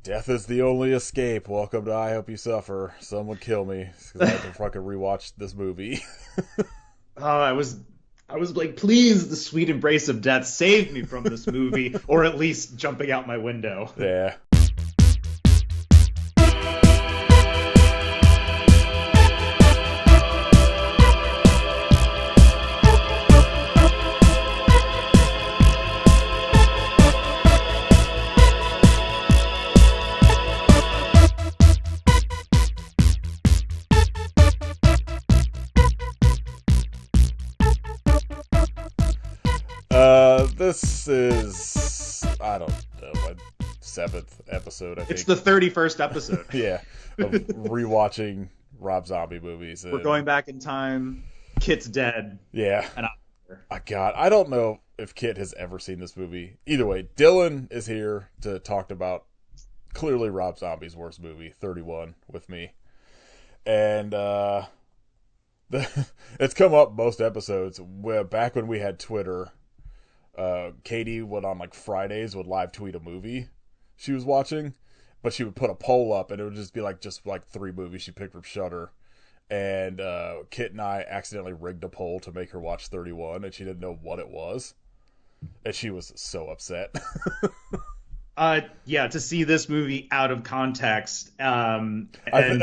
Death is the only escape. Welcome to I Hope You Suffer. Someone kill me because I have to fucking rewatch this movie. Oh, I was like, please, the sweet embrace of death, save me from this movie, or at least jumping out my window. Yeah. This is, I don't know, my 7th episode, I think. It's the 31st episode. Yeah, of rewatching Rob Zombie movies. We're going back in time. Kit's dead. Yeah. And I'm here. God, I don't know if Kit has ever seen this movie. Either way, Dylan is here to talk about clearly Rob Zombie's worst movie, 31, with me. And it's come up most episodes. Back when we had Twitter, Katie would on like Fridays would live tweet a movie she was watching, but she would put a poll up and it would just be like 3 movies she picked from Shudder. And Kit and I accidentally rigged a poll to make her watch 31, and she didn't know what it was, and she was so upset. Yeah, to see this movie out of context and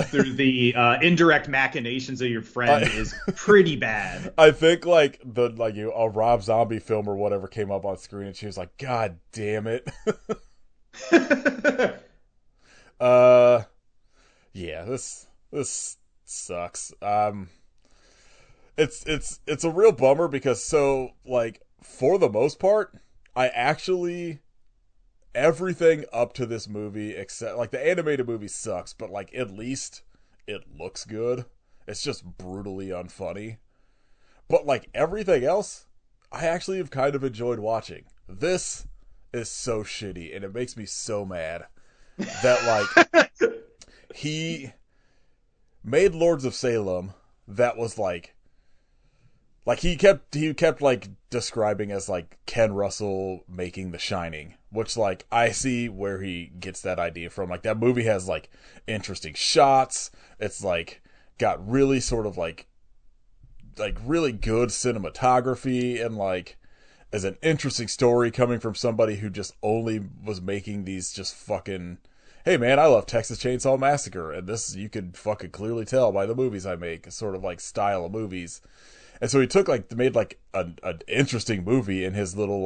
through the indirect machinations of your friend is pretty bad. I think a Rob Zombie film or whatever came up on screen, and she was like, "God damn it!" Yeah, this sucks. It's a real bummer because for the most part, I actually. Everything up to this movie, except the animated movie sucks, but at least it looks good. It's just brutally unfunny. But everything else, I actually have kind of enjoyed watching. This is so shitty, and it makes me so mad that he made Lords of Salem that was he kept describing as Ken Russell making The Shining, which I see where he gets that idea from. That movie has interesting shots. It's got really sort of really good cinematography, and as an interesting story coming from somebody who just only was making these just fucking, hey man, I love Texas Chainsaw Massacre, and this you could fucking clearly tell by the movies I make, sort of style of movies. And so he took made an interesting movie in his little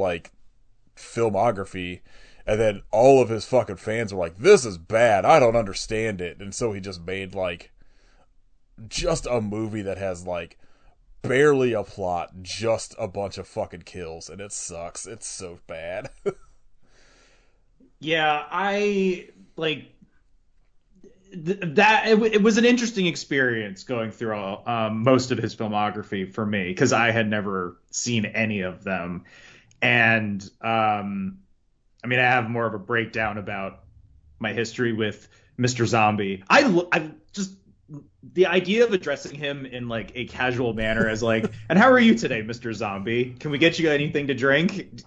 filmography, and then all of his fucking fans were like, "This is bad. I don't understand it." And so he just made just a movie that has barely a plot, just a bunch of fucking kills, and it sucks. It's so bad. Yeah, it was an interesting experience going through most of his filmography for me, because I had never seen any of them. And I have more of a breakdown about my history with Mr. Zombie. I just, the idea of addressing him in a casual manner as and how are you today, Mr. Zombie? Can we get you anything to drink?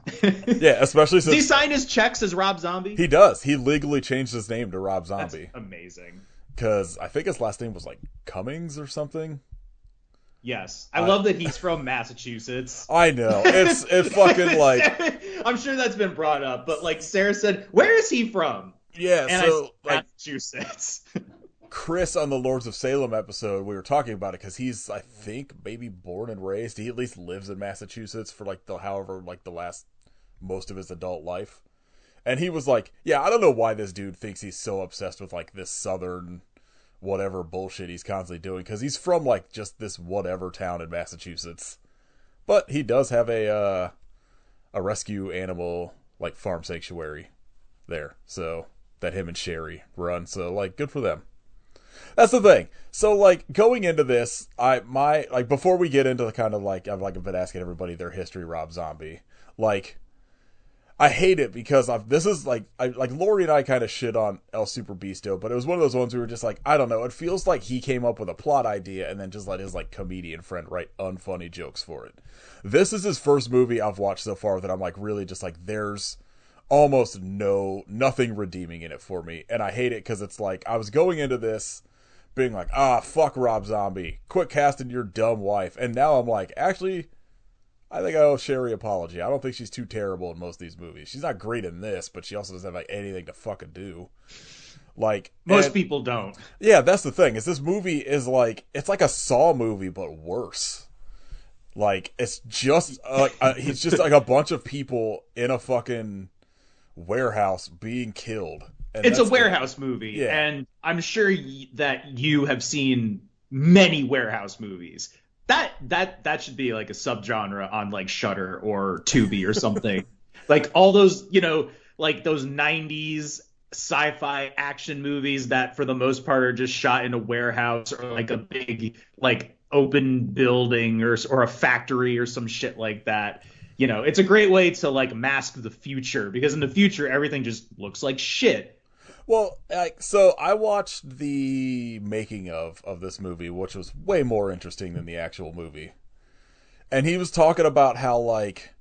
Yeah, especially since... Does he sign his checks as Rob Zombie? He does. He legally changed his name to Rob Zombie. That's amazing. Because I think his last name was Cummings or something. Yes. I love that he's from Massachusetts. I know. It's fucking I'm sure that's been brought up, but Sarah said, where is he from? Yeah, and so Massachusetts. Chris on the Lords of Salem episode, we were talking about it because he's, I think, maybe born and raised. He at least lives in Massachusetts for the last most of his adult life. And he was like, yeah, I don't know why this dude thinks he's so obsessed with this southern whatever bullshit he's constantly doing, because he's from just this whatever town in Massachusetts. But he does have a rescue animal farm sanctuary there, so that him and Sherry run. So good for them. That's the thing. So going into this, before we get into the kind of I've been asking everybody their history, Rob Zombie, I hate it because this is Lori and I kind of shit on El Super Beasto, but it was one of those ones we were just I don't know, it feels like he came up with a plot idea and then just let his comedian friend write unfunny jokes for it. This is his first movie I've watched so far that I'm really just there's almost nothing redeeming in it for me, and I hate it because it's like I was going into this being like, fuck Rob Zombie, quit casting your dumb wife, and now I'm like, actually, I think I owe Sherry an apology. I don't think she's too terrible in most of these movies. She's not great in this, but she also doesn't have like anything to fucking do. Like Most people don't. Yeah, that's the thing. Is this movie is like it's like a Saw movie but worse. Like it's just he's just like a bunch of people in a fucking warehouse being killed. And it's a warehouse movie, yeah. And I'm sure that you have seen many warehouse movies. That should be like a subgenre on like Shudder or Tubi or something. Like all those, like those 90s sci-fi action movies that for the most part are just shot in a warehouse or like a big like open building or a factory or some shit like that. It's a great way to like mask the future, because in the future everything just looks like shit. Well, so I watched the making of this movie, which was way more interesting than the actual movie. And he was talking about how, like,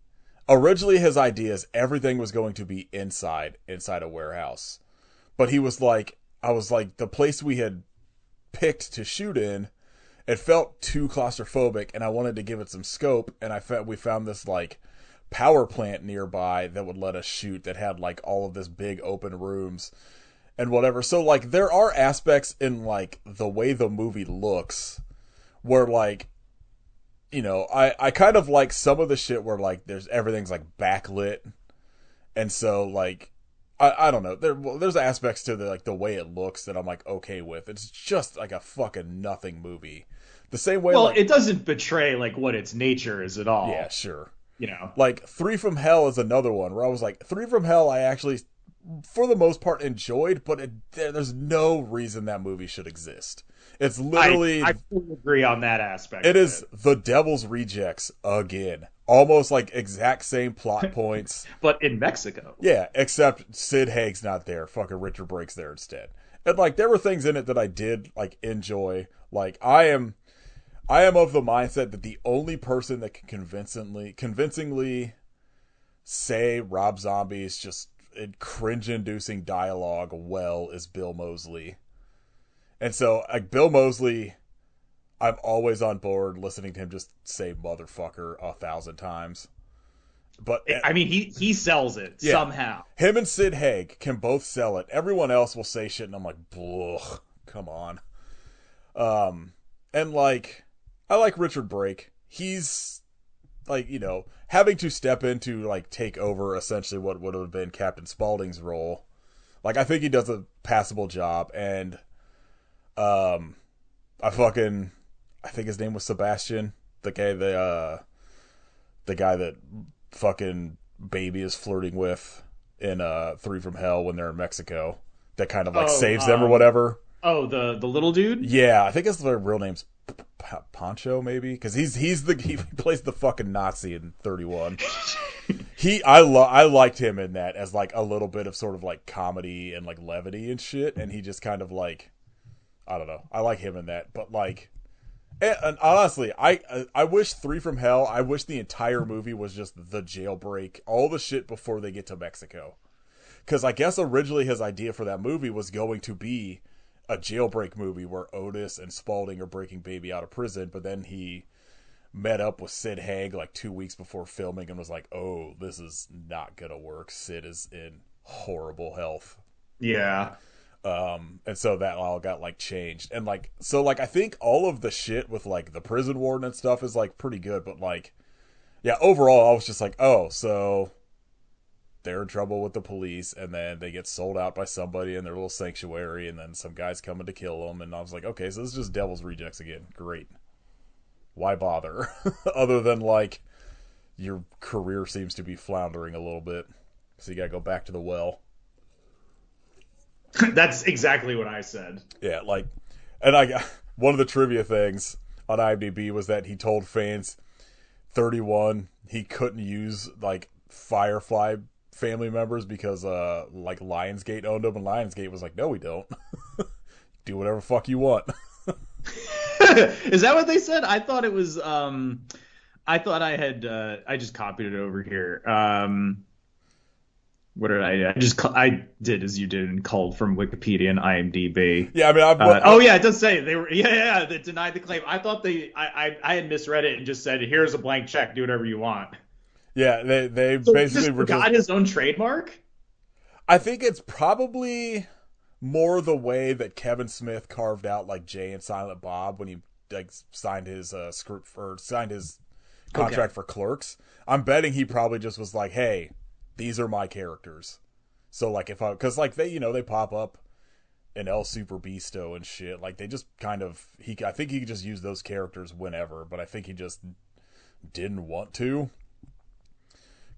originally his idea is everything was going to be inside a warehouse. But he was like, I was like, the place we had picked to shoot in, it felt too claustrophobic, and I wanted to give it some scope, and we found this, like, power plant nearby that would let us shoot that had, like, all of this big open rooms and whatever. So, like, there are aspects in, like, the way the movie looks where, like, I kind of like some of the shit where, like, everything's, like, backlit. And so, like, I don't know. There's aspects to the way it looks that I'm, like, okay with. It's just, like, a fucking nothing movie. The same way, well, like, it doesn't betray, like, what its nature is at all. Yeah, sure. Like, 3 from Hell is another one where I was like, 3 from Hell I actually, for the most part, enjoyed, but there's no reason that movie should exist. It's literally... I fully agree on that aspect. It is The Devil's Rejects again. Almost like exact same plot points. But in Mexico. Yeah, except Sid Haig's not there. Fucking Richard Brake's there instead. And, like, there were things in it that I did, like, enjoy. Like, I am of the mindset that the only person that can convincingly say Rob Zombie's just cringe-inducing dialogue well is Bill Moseley. And so, like, Bill Moseley, I'm always on board listening to him just say motherfucker 1,000 times. But I mean, he sells it somehow. Him and Sid Haig can both sell it. Everyone else will say shit, and I'm like, come on. And, like, I like Richard Brake. He's, like, having to step into, like, take over essentially what would have been Captain Spaulding's role. Like, I think he does a passable job, and I think his name was Sebastian, the guy that fucking Baby is flirting with in 3 from Hell when they're in Mexico, that kind of like saves them or whatever. Oh, the little dude? Yeah, I think their real name's Pancho, maybe, because he plays the fucking Nazi in 31. I liked him in that as like a little bit of sort of like comedy and like levity and shit, and he just kind of like, I don't know, I like him in that. But like, and honestly, I wish 3 from Hell, I wish the entire movie was just the jailbreak, all the shit before they get to Mexico. Because I guess originally his idea for that movie was going to be a jailbreak movie where Otis and Spaulding are breaking Baby out of prison, but then he met up with Sid Haig like 2 weeks before filming and was like, oh, this is not gonna work. Sid is in horrible health. Yeah. And so that all got like changed. And like, so like, I think all of the shit with like the prison warden and stuff is like pretty good, but like, yeah, overall I was just like, oh, so they're in trouble with the police, and then they get sold out by somebody in their little sanctuary, and then some guy's coming to kill them, and I was like, okay, so this is just Devil's Rejects again. Great. Why bother? Other than, like, your career seems to be floundering a little bit, so you gotta go back to the well. That's exactly what I said. Yeah, like, and one of the trivia things on IMDb was that he told fans 31 he couldn't use, like, Firefly family members because like Lionsgate owned them, and Lionsgate was like, no, we don't. Do whatever the fuck you want. Is that what they said? I thought it was I thought I had I just copied it over here. What did I did as you did and culled from Wikipedia and IMDb. Yeah, I mean, Oh yeah, it does say they were they denied the claim. I thought I had misread it and just said here's a blank check, do whatever you want. yeah, they So he basically just were just. forgot his own trademark. I think it's probably more the way that Kevin Smith carved out like Jay and Silent Bob when he like signed his script for signed his contract Okay. for Clerks. I'm betting he probably just was like, "Hey, these are my characters." So like if I because like they pop up in El Super Beasto and shit. Like they just kind of I think he could just use those characters whenever, but I think he just didn't want to.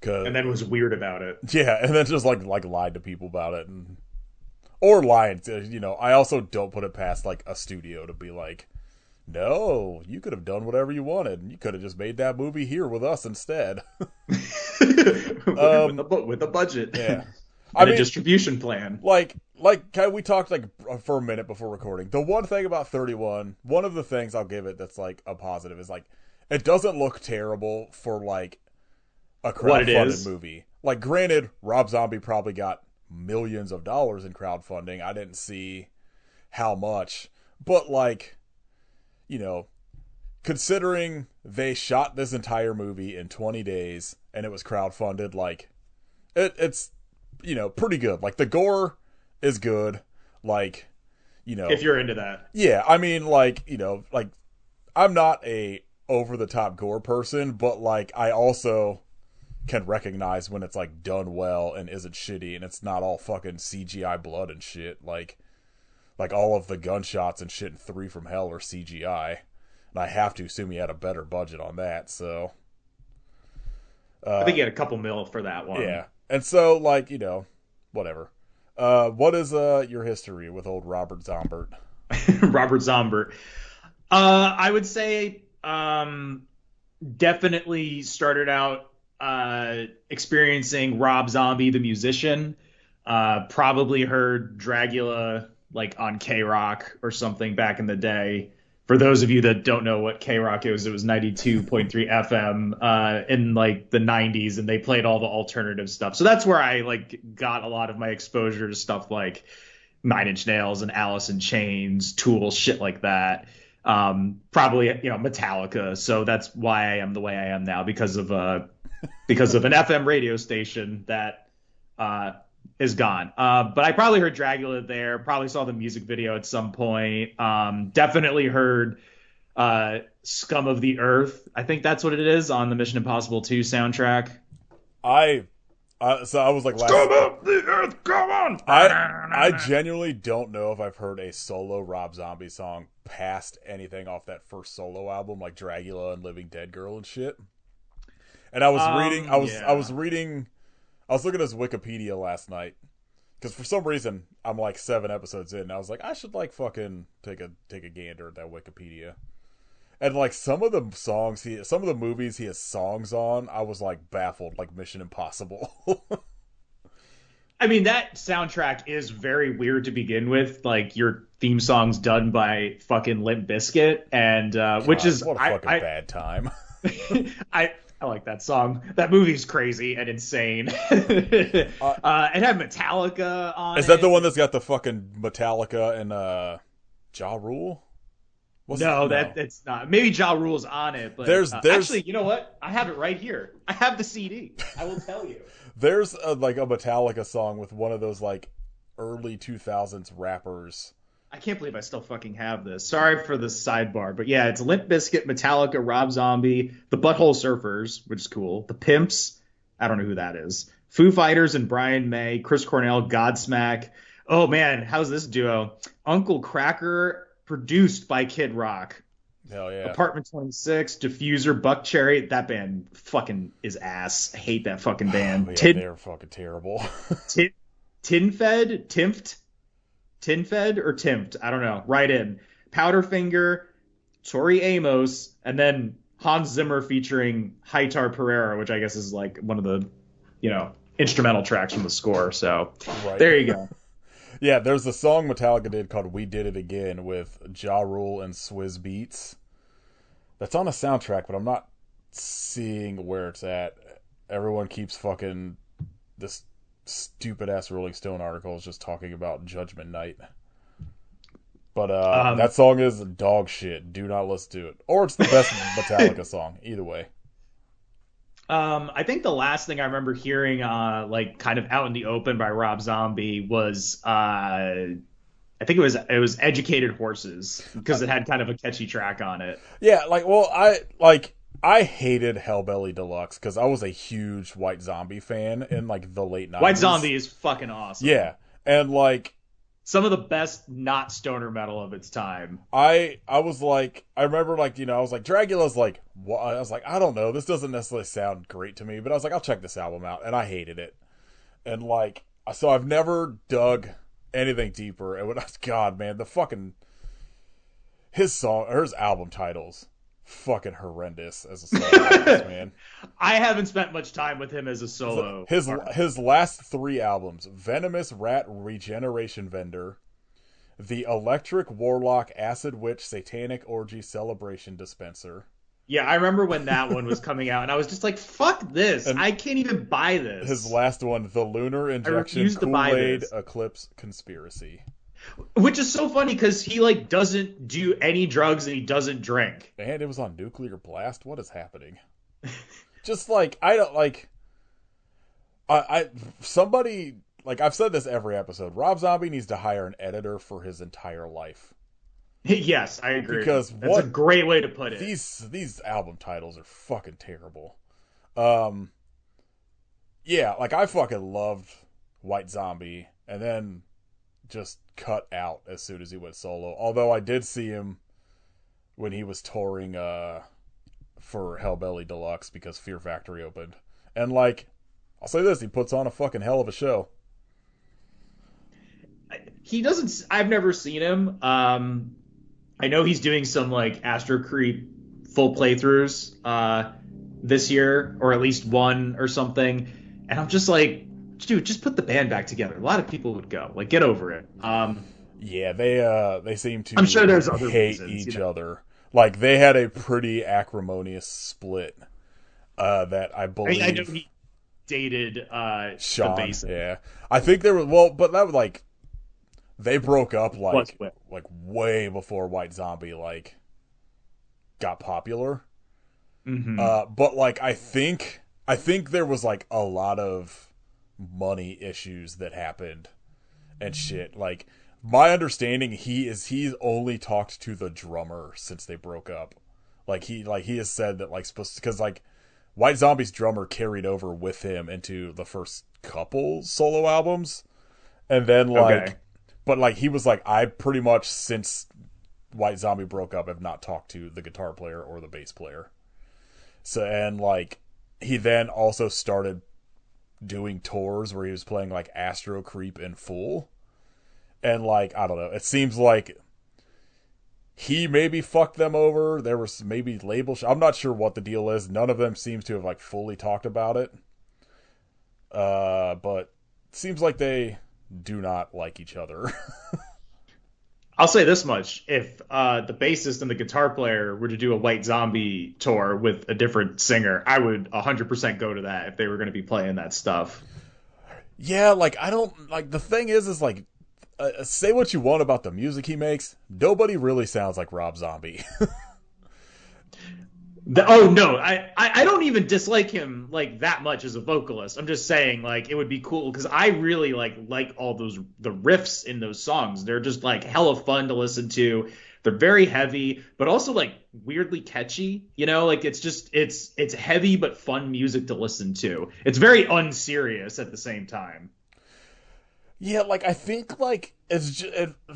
Cause And then was weird about it. yeah, and then just like lied to people about it and or lying. I also don't put it past like a studio to be like, no, you could have done whatever you wanted. You could have just made that movie here with us instead. With a budget Yeah, I and a mean, distribution plan. we talked like for a minute before recording. The one thing about 31, one of the things I'll give it that's like a positive is like it doesn't look terrible for like a What it crowdfunded is. movie. Like, granted, Rob Zombie probably got millions of dollars in crowdfunding. I didn't see how much, but like, you know, considering they shot this entire movie in 20 days and it was crowdfunded, like it's pretty good. Like the gore is good. Like, If you're into that. yeah, I mean like, like I'm not a over the top gore person, but like I also can recognize when it's like done well and isn't shitty and it's not all fucking CGI blood and shit. Like all of the gunshots and shit in 3 from Hell are CGI. And I have to assume he had a better budget on that, so I think he had a couple mil for that one. yeah. And so like, whatever. What is your history with old Robert Zombert? Robert Zombert. I would say definitely started out experiencing Rob Zombie the musician. Probably heard Dragula like on K Rock or something back in the day. For those of you that don't know what K Rock is, it was 92.3 FM in like the 90s, and they played all the alternative stuff. So that's where I like got a lot of my exposure to stuff like Nine Inch Nails and Alice in Chains, Tool, shit like that. Probably Metallica. So that's why I am the way I am now because of an FM radio station that is gone. But I probably heard Dragula there. Probably saw the music video at some point. Definitely heard Scum of the Earth. I think that's what it is on the Mission Impossible 2 soundtrack. So I was like, Scum of the Earth, come on! I genuinely don't know if I've heard a solo Rob Zombie song past anything off that first solo album, like Dragula and Living Dead Girl and shit. And I was reading, I was looking at his Wikipedia last night because for some reason I'm like 7 episodes in. And I was like, I should like fucking take a gander at that Wikipedia. And like some of the movies he has songs on, I was like baffled, like Mission Impossible. I mean, that soundtrack is very weird to begin with. Like your theme song's done by fucking Limp Bizkit, and which is what a fucking bad time. I like that song. That movie's crazy and insane. It had Metallica on it. Is that the one that's got the fucking Metallica and Ja Rule? No, it's not. Maybe Ja Rule's on it, but there's actually, you know what? I have it right here. I have the CD. I will tell you. There's like a Metallica song with one of those like early 2000s rappers. I can't believe I still fucking have this. Sorry for the sidebar, but yeah, it's Limp Bizkit, Metallica, Rob Zombie, the Butthole Surfers, which is cool, the Pimps, I don't know who that is, Foo Fighters and Brian May, Chris Cornell, Godsmack. Oh man, how's this duo? Uncle Kracker, produced by Kid Rock. Hell yeah. Apartment 26, Diffuser, Buckcherry. That band fucking is ass. I hate that fucking band. Yeah, they're fucking terrible. Tinfed, or Timped, I don't know. Right in. Powderfinger, Tori Amos, and then Hans Zimmer featuring Hightar Pereira, which I guess is like one of the, instrumental tracks from the score. So right. There you go. Yeah, there's a song Metallica did called We Did It Again with Ja Rule and Swizz Beatz. That's on a soundtrack, but I'm not seeing where it's at. Everyone keeps fucking this stupid ass Rolling Stone articles just talking about Judgment Night. But Um, that song is dog shit. Do not listen to it. Or it's the best Metallica song. Either way. I think the last thing I remember hearing, like kind of out in the open by Rob Zombie was, I think it was Educated Horses because it had kind of a catchy track on it. Yeah, I hated Hellbelly Deluxe because I was a huge White Zombie fan in like the late White 90s. Zombie is fucking awesome. Yeah. And like Some of the best not stoner metal of its time. I was like, I remember like, I was like, Dracula's like, what? I was like, I don't know, this doesn't necessarily sound great to me, but I was like, I'll check this album out, and I hated it. And like, so I've never dug anything deeper. And when I was, God, man, the fucking, his album titles, fucking horrendous as a solo artist, man. I haven't spent much time with him as a solo. His last 3 albums: Venomous Rat Regeneration Vendor, The Electric Warlock Acid Witch Satanic Orgy Celebration Dispenser. Yeah, I remember when that one was coming out, and I was just like, "Fuck this! And I can't even buy this." His last one: The Lunar Injection refuse to buy Kool-Aid this. Eclipse Conspiracy. Which is so funny because he like doesn't do any drugs and he doesn't drink. And it was on Nuclear Blast. What is happening? Just like, I don't like. I somebody, like, I've said this every episode. Rob Zombie needs to hire an editor for his entire life. Yes, I agree. Because that's a great way to put it. These album titles are fucking terrible. Yeah, like, I fucking loved White Zombie, and then just cut out as soon as he went solo. Although I did see him when he was touring for Hellbelly Deluxe because Fear Factory opened. And like, I'll say this, he puts on a fucking hell of a show. He doesn't. I've never seen him. I know he's doing some like Astro Creep full playthroughs this year, or at least one or something. And I'm just like, dude, just put the band back together. A lot of people would go. Like, get over it. Yeah, they seem to I'm sure there's other hate reasons, each other. Like, they had a pretty acrimonious split that I believe. I know he dated Sean. the bassist. Yeah, I think there was but that was like they broke up like way before White Zombie like got popular. Mm-hmm. But like I think there was like a lot of money issues that happened and shit. Like, my understanding, he's only talked to the drummer since they broke up. Like he has said that like supposed because like White Zombie's drummer carried over with him into the first couple solo albums, and then like, but like he was like, I pretty much since White Zombie broke up have not talked to the guitar player or the bass player. So, and like he then also started doing tours where he was playing like Astro Creep in full. And like, I don't know, it seems like he maybe fucked them over. There was maybe I'm not sure what the deal is. None of them seems to have like fully talked about it. But it seems like they do not like each other. I'll say this much: if the bassist and the guitar player were to do a White Zombie tour with a different singer, I would 100% go to that if they were going to be playing that stuff. Yeah, like I don't like the thing is like say what you want about the music he makes, nobody really sounds like Rob Zombie. Oh no, I don't even dislike him like that much as a vocalist. I'm just saying like it would be cool because I really like all those the riffs in those songs. They're just like hella fun to listen to. They're very heavy, but also like weirdly catchy. You know, like it's heavy but fun music to listen to. It's very unserious at the same time. Yeah, like I think like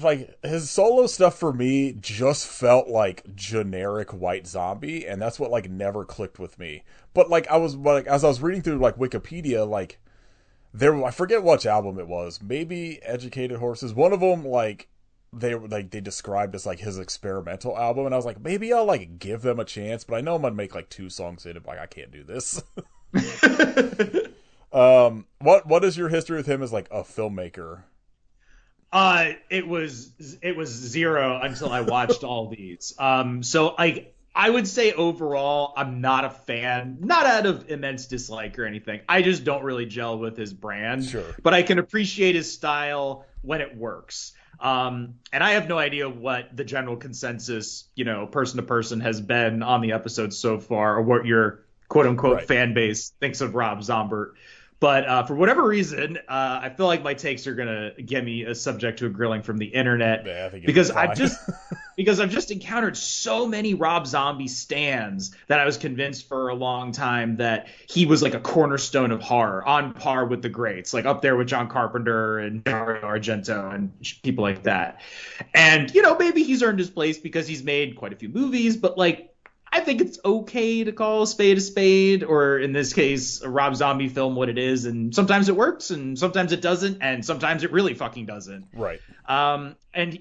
like his solo stuff for me just felt like generic White Zombie, and that's what like never clicked with me. But like I was like as I was reading through like Wikipedia, like I forget which album it was, maybe Educated Horses. One of them like they described as like his experimental album, and I was like maybe I'll like give them a chance, but I know I'm gonna make like 2 songs in it. Like I can't do this. What is your history with him as like a filmmaker? It was 0 until I watched all these. So I would say overall, I'm not a fan, not out of immense dislike or anything. I just don't really gel with his brand, Sure. but I can appreciate his style when it works. And I have no idea what the general consensus, person to person has been on the episode so far, or what your quote unquote Right. fan base thinks of Rob Zombert. But for whatever reason, I feel like my takes are gonna get me a subject to a grilling from the internet Yeah, I think it'd be because fine. I've just encountered so many Rob Zombie stans that I was convinced for a long time that he was like a cornerstone of horror, on par with the greats, like up there with John Carpenter and Dario Argento and people like that. And maybe he's earned his place because he's made quite a few movies, but like I think it's okay to call a spade, or in this case, a Rob Zombie film what it is. And sometimes it works, and sometimes it doesn't, and sometimes it really fucking doesn't. Right. And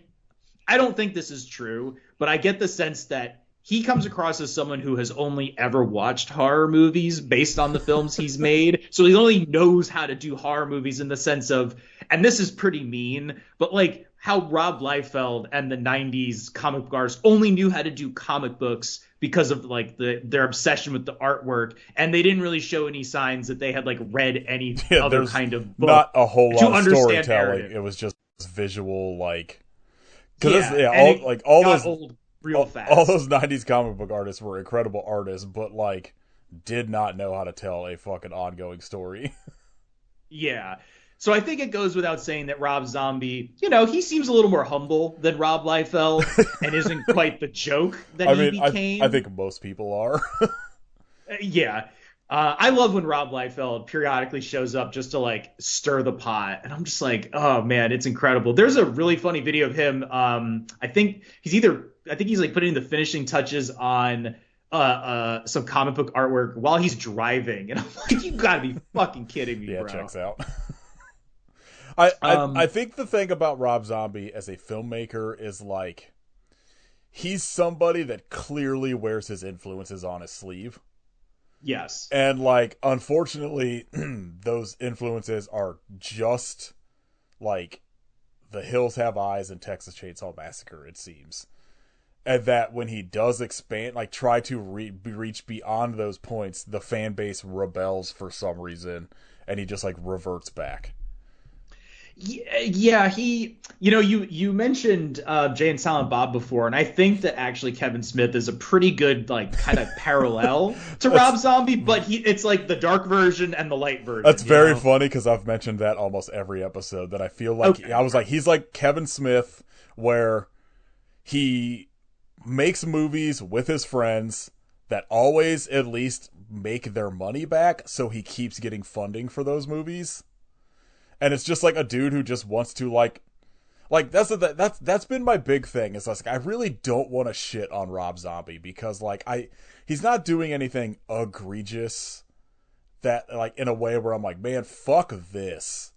I don't think this is true, but I get the sense that he comes across as someone who has only ever watched horror movies based on the films he's made. So he only knows how to do horror movies in the sense of, and this is pretty mean, but like how Rob Liefeld and the 90s comic book artists only knew how to do comic books because of like their obsession with the artwork, and they didn't really show any signs that they had like read any other kind of book. Not a whole lot of storytelling. Narrative. It was just visual, like all those old real fast. All those 90s comic book artists were incredible artists, but like did not know how to tell a fucking ongoing story. Yeah. So I think it goes without saying that Rob Zombie, he seems a little more humble than Rob Liefeld and isn't quite the joke that he became. I think most people are. Yeah. I love when Rob Liefeld periodically shows up just to like stir the pot. And I'm just like, oh man, it's incredible. There's a really funny video of him. I think he's like putting the finishing touches on some comic book artwork while he's driving. And I'm like, you gotta be fucking kidding me, yeah, bro. checks out. I think the thing about Rob Zombie as a filmmaker is like he's somebody that clearly wears his influences on his sleeve. Yes. And like unfortunately those influences are just like The Hills Have Eyes and Texas Chainsaw Massacre, it seems. And that when he does expand, like try to reach beyond those points, the fan base rebels for some reason and he just like reverts back. Yeah, you mentioned Jay and Silent Bob before, and I think that actually Kevin Smith is a pretty good like kind of parallel to Rob Zombie, but it's like the dark version and the light version. That's very funny because I've mentioned that almost every episode that I feel like I was like he's like Kevin Smith where he makes movies with his friends that always at least make their money back, so he keeps getting funding for those movies. And it's just like a dude who just wants to like that's been my big thing is like I really don't want to shit on Rob Zombie because like he's not doing anything egregious that like in a way where I'm like, man, fuck this.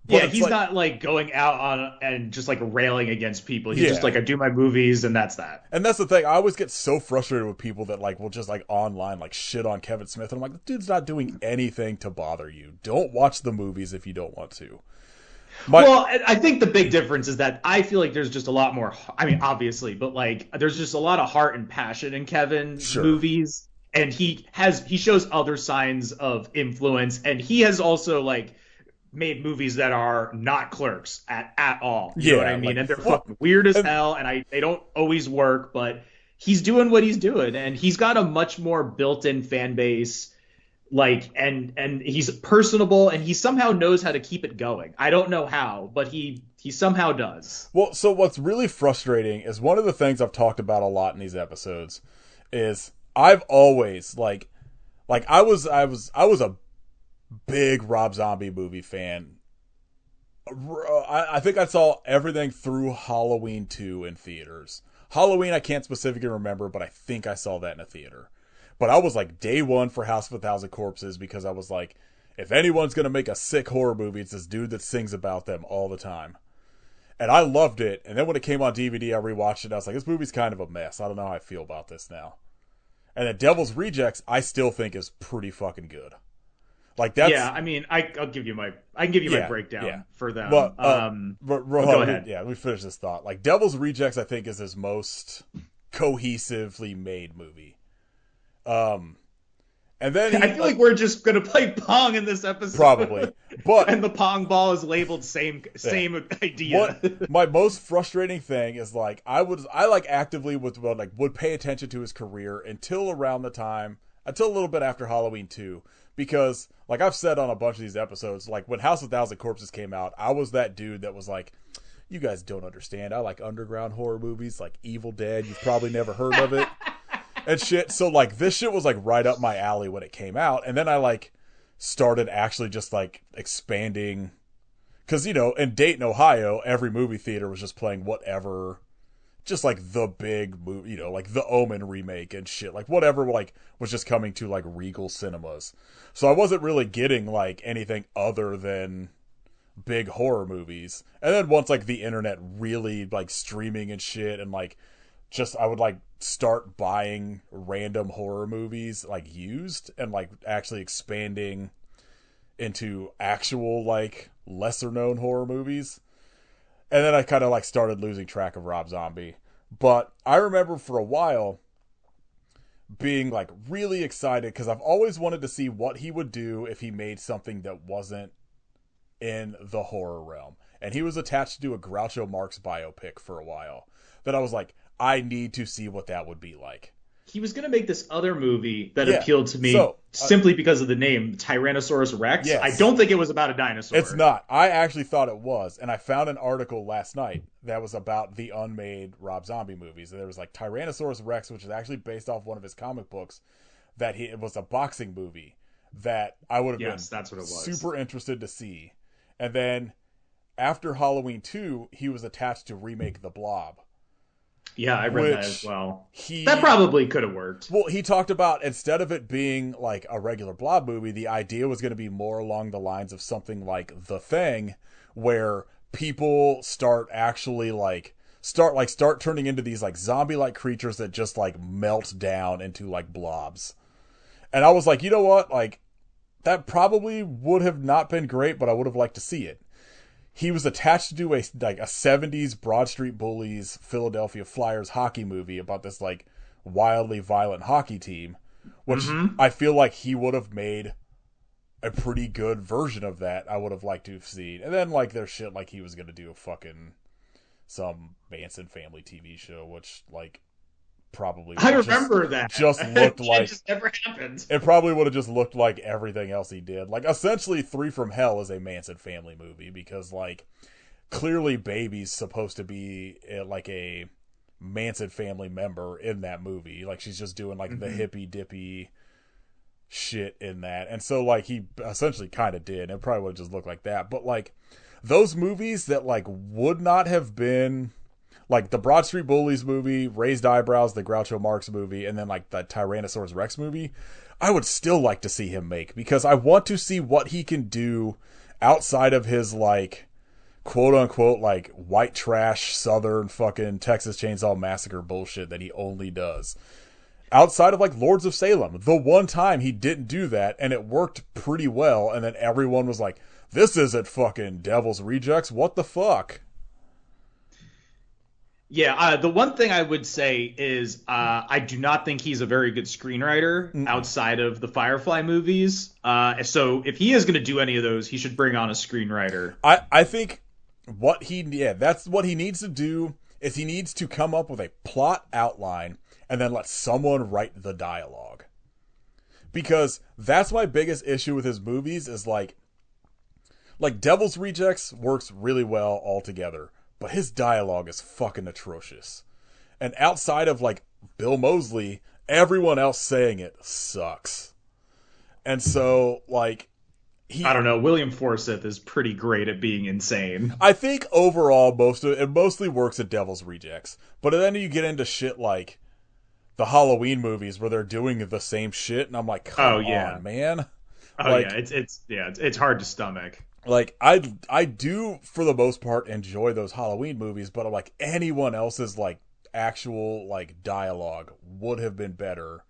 But yeah, he's not like going out on and just like railing against people. He's just like, I do my movies and that's that. And that's the thing. I always get so frustrated with people that like will just like online like shit on Kevin Smith. And I'm like, the dude's not doing anything to bother you. Don't watch the movies if you don't want to. Well, I think the big difference is that I feel like there's just a lot more. I mean, obviously, but like there's just a lot of heart and passion in Kevin's movies, and he shows other signs of influence, and he has also like made movies that are not Clerks at all. You know what I mean? Like, and they're fucking weird as hell, and they don't always work, but he's doing what he's doing, and he's got a much more built-in fan base. Like and he's personable and he somehow knows how to keep it going. I don't know how, but he somehow does. Well, so what's really frustrating is one of the things I've talked about a lot in these episodes is I've always like I was a big Rob Zombie movie fan. I think I saw everything through Halloween 2 in theaters. Halloween I can't specifically remember, but I think I saw that in a theater. But I was like day one for House of a Thousand Corpses because I was like, if anyone's going to make a sick horror movie, it's this dude that sings about them all the time. And I loved it. And then when it came on DVD, I rewatched it. And I was like, this movie's kind of a mess. I don't know how I feel about this now. And then Devil's Rejects, I still think is pretty fucking good. Like that's I mean, I'll give you my breakdown for them. But go ahead. Yeah, let me finish this thought. Like Devil's Rejects, I think is his most cohesively made movie. Um, and then I he feel like we're just gonna play Pong in this episode, probably, but and the Pong ball is labeled yeah. same idea. What my most frustrating thing is like I like actively would pay attention to his career until around the time until a little bit after Halloween 2, because like I've said on a bunch of these episodes, like when House of Thousand Corpses came out, I was that dude that was like, you guys don't understand, I like underground horror movies like Evil Dead, you've probably never heard of it and shit. So like this shit was like right up my alley when it came out, and then I like started actually just like expanding, because you know in Dayton, Ohio, every movie theater was just playing whatever, just like the big movie, you know, like the Omen remake and shit, like whatever like was just coming to like Regal cinemas. So I wasn't really getting like anything other than big horror movies. And then once like the internet really like streaming and shit, and like just I would like start buying random horror movies like used and like actually expanding into actual like lesser known horror movies. And then I kind of like started losing track of Rob Zombie. But I remember for a while being like really excited because I've always wanted to see what he would do if he made something that wasn't in the horror realm. And he was attached to do a Groucho Marx biopic for a while. That I was like, I need to see what that would be like. He was gonna make this other movie that Yeah. appealed to me So, simply because of the name, Tyrannosaurus Rex. Yes. I don't think it was about a dinosaur. It's not. I actually thought it was. And I found an article last night that was about the unmade Rob Zombie movies. And there was like Tyrannosaurus Rex, which is actually based off one of his comic books, it was a boxing movie that I would have been that's what it was. super interested to see. And then after Halloween 2, he was attached to remake The Blob. Yeah, I read that as well. That probably could have worked. Well, he talked about instead of it being like a regular Blob movie, the idea was going to be more along the lines of something like The Thing, where people start actually start turning into these like zombie-like creatures that just like melt down into like blobs. And I was like, you know what? Like that probably would have not been great, but I would have liked to see it. He was attached to do a 70s Broad Street Bullies Philadelphia Flyers hockey movie about this like wildly violent hockey team, which I feel like he would have made a pretty good version of that. I would have liked to have seen. And then like there's shit like he was going to do some Manson family TV show, which like probably I remember that just looked like it just never happened. It probably would have just looked like everything else he did. Like essentially 3 from Hell is a Manson family movie because like clearly Baby's supposed to be like a Manson family member in that movie. Like she's just doing like the hippy dippy shit in that. And so like he essentially kind of did. It probably would have just looked like that. But like those movies that like would not have been like the Broad Street Bullies movie, Raised Eyebrows, the Groucho Marx movie, and then like the Tyrannosaurus Rex movie, I would still like to see him make, because I want to see what he can do outside of his like quote unquote like white trash Southern fucking Texas Chainsaw Massacre bullshit that he only does. Outside of like Lords of Salem, the one time he didn't do that and it worked pretty well, and then everyone was like, this isn't fucking Devil's Rejects, what the fuck? Yeah, the one thing I would say is I do not think he's a very good screenwriter outside of the Firefly movies. So if he is going to do any of those, he should bring on a screenwriter. I think that's what he needs to do, is he needs to come up with a plot outline and then let someone write the dialogue. Because that's my biggest issue with his movies is like Devil's Rejects works really well altogether, but his dialogue is fucking atrocious. And outside of like Bill Moseley, everyone else saying it sucks. And so like I don't know, William Forsythe is pretty great at being insane. I think overall it mostly works at Devil's Rejects. But then you get into shit like the Halloween movies where they're doing the same shit, and I'm like, come on, man. Oh like, it's hard to stomach. Like I do for the most part enjoy those Halloween movies, but like anyone else's like actual like dialogue would have been better,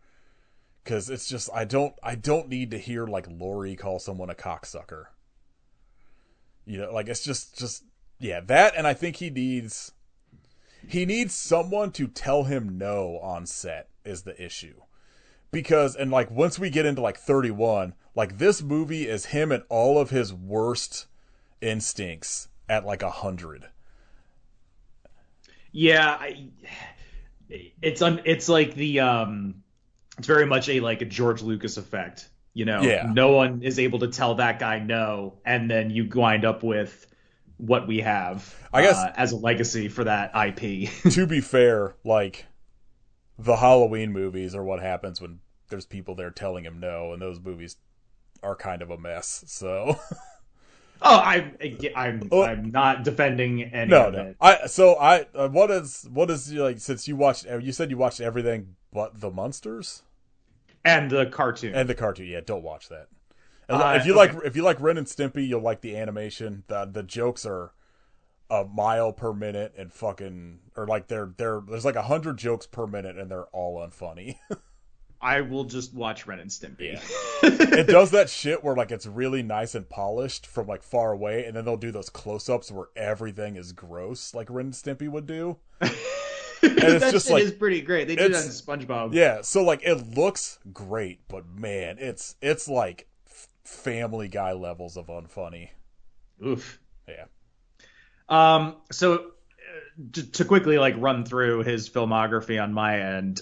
because it's just I don't need to hear like Laurie call someone a cocksucker. You know, like it's just yeah, that, and I think he needs He needs someone to tell him no on set is the issue. Because, and like, once we get into like 31, like, this movie is him at all of his worst instincts at like 100. Yeah, it's like it's very much a George Lucas effect. Yeah. No one is able to tell that guy no, and then you wind up with what we have I guess as a legacy for that IP. to be fair, like, the Halloween movies are what happens when there's people there telling him no, and those movies are kind of a mess. So, Oh, I'm not defending any no, of no. it. What is like, since you said you watched everything but the Munsters And the cartoon. and the cartoon. Yeah, don't watch that. If you like Ren and Stimpy, you'll like the animation. The jokes are a mile per minute and fucking, or like there's like 100 jokes per minute and they're all unfunny. I will just watch Ren and Stimpy. Yeah. It does that shit where like it's really nice and polished from like far away, and then they'll do those close-ups where everything is gross, like Ren and Stimpy would do. And it's that just shit like, is pretty great. They do that in SpongeBob. yeah. So like it looks great, but man, it's like Family Guy levels of unfunny. Oof. Yeah. So to quickly like run through his filmography on my end,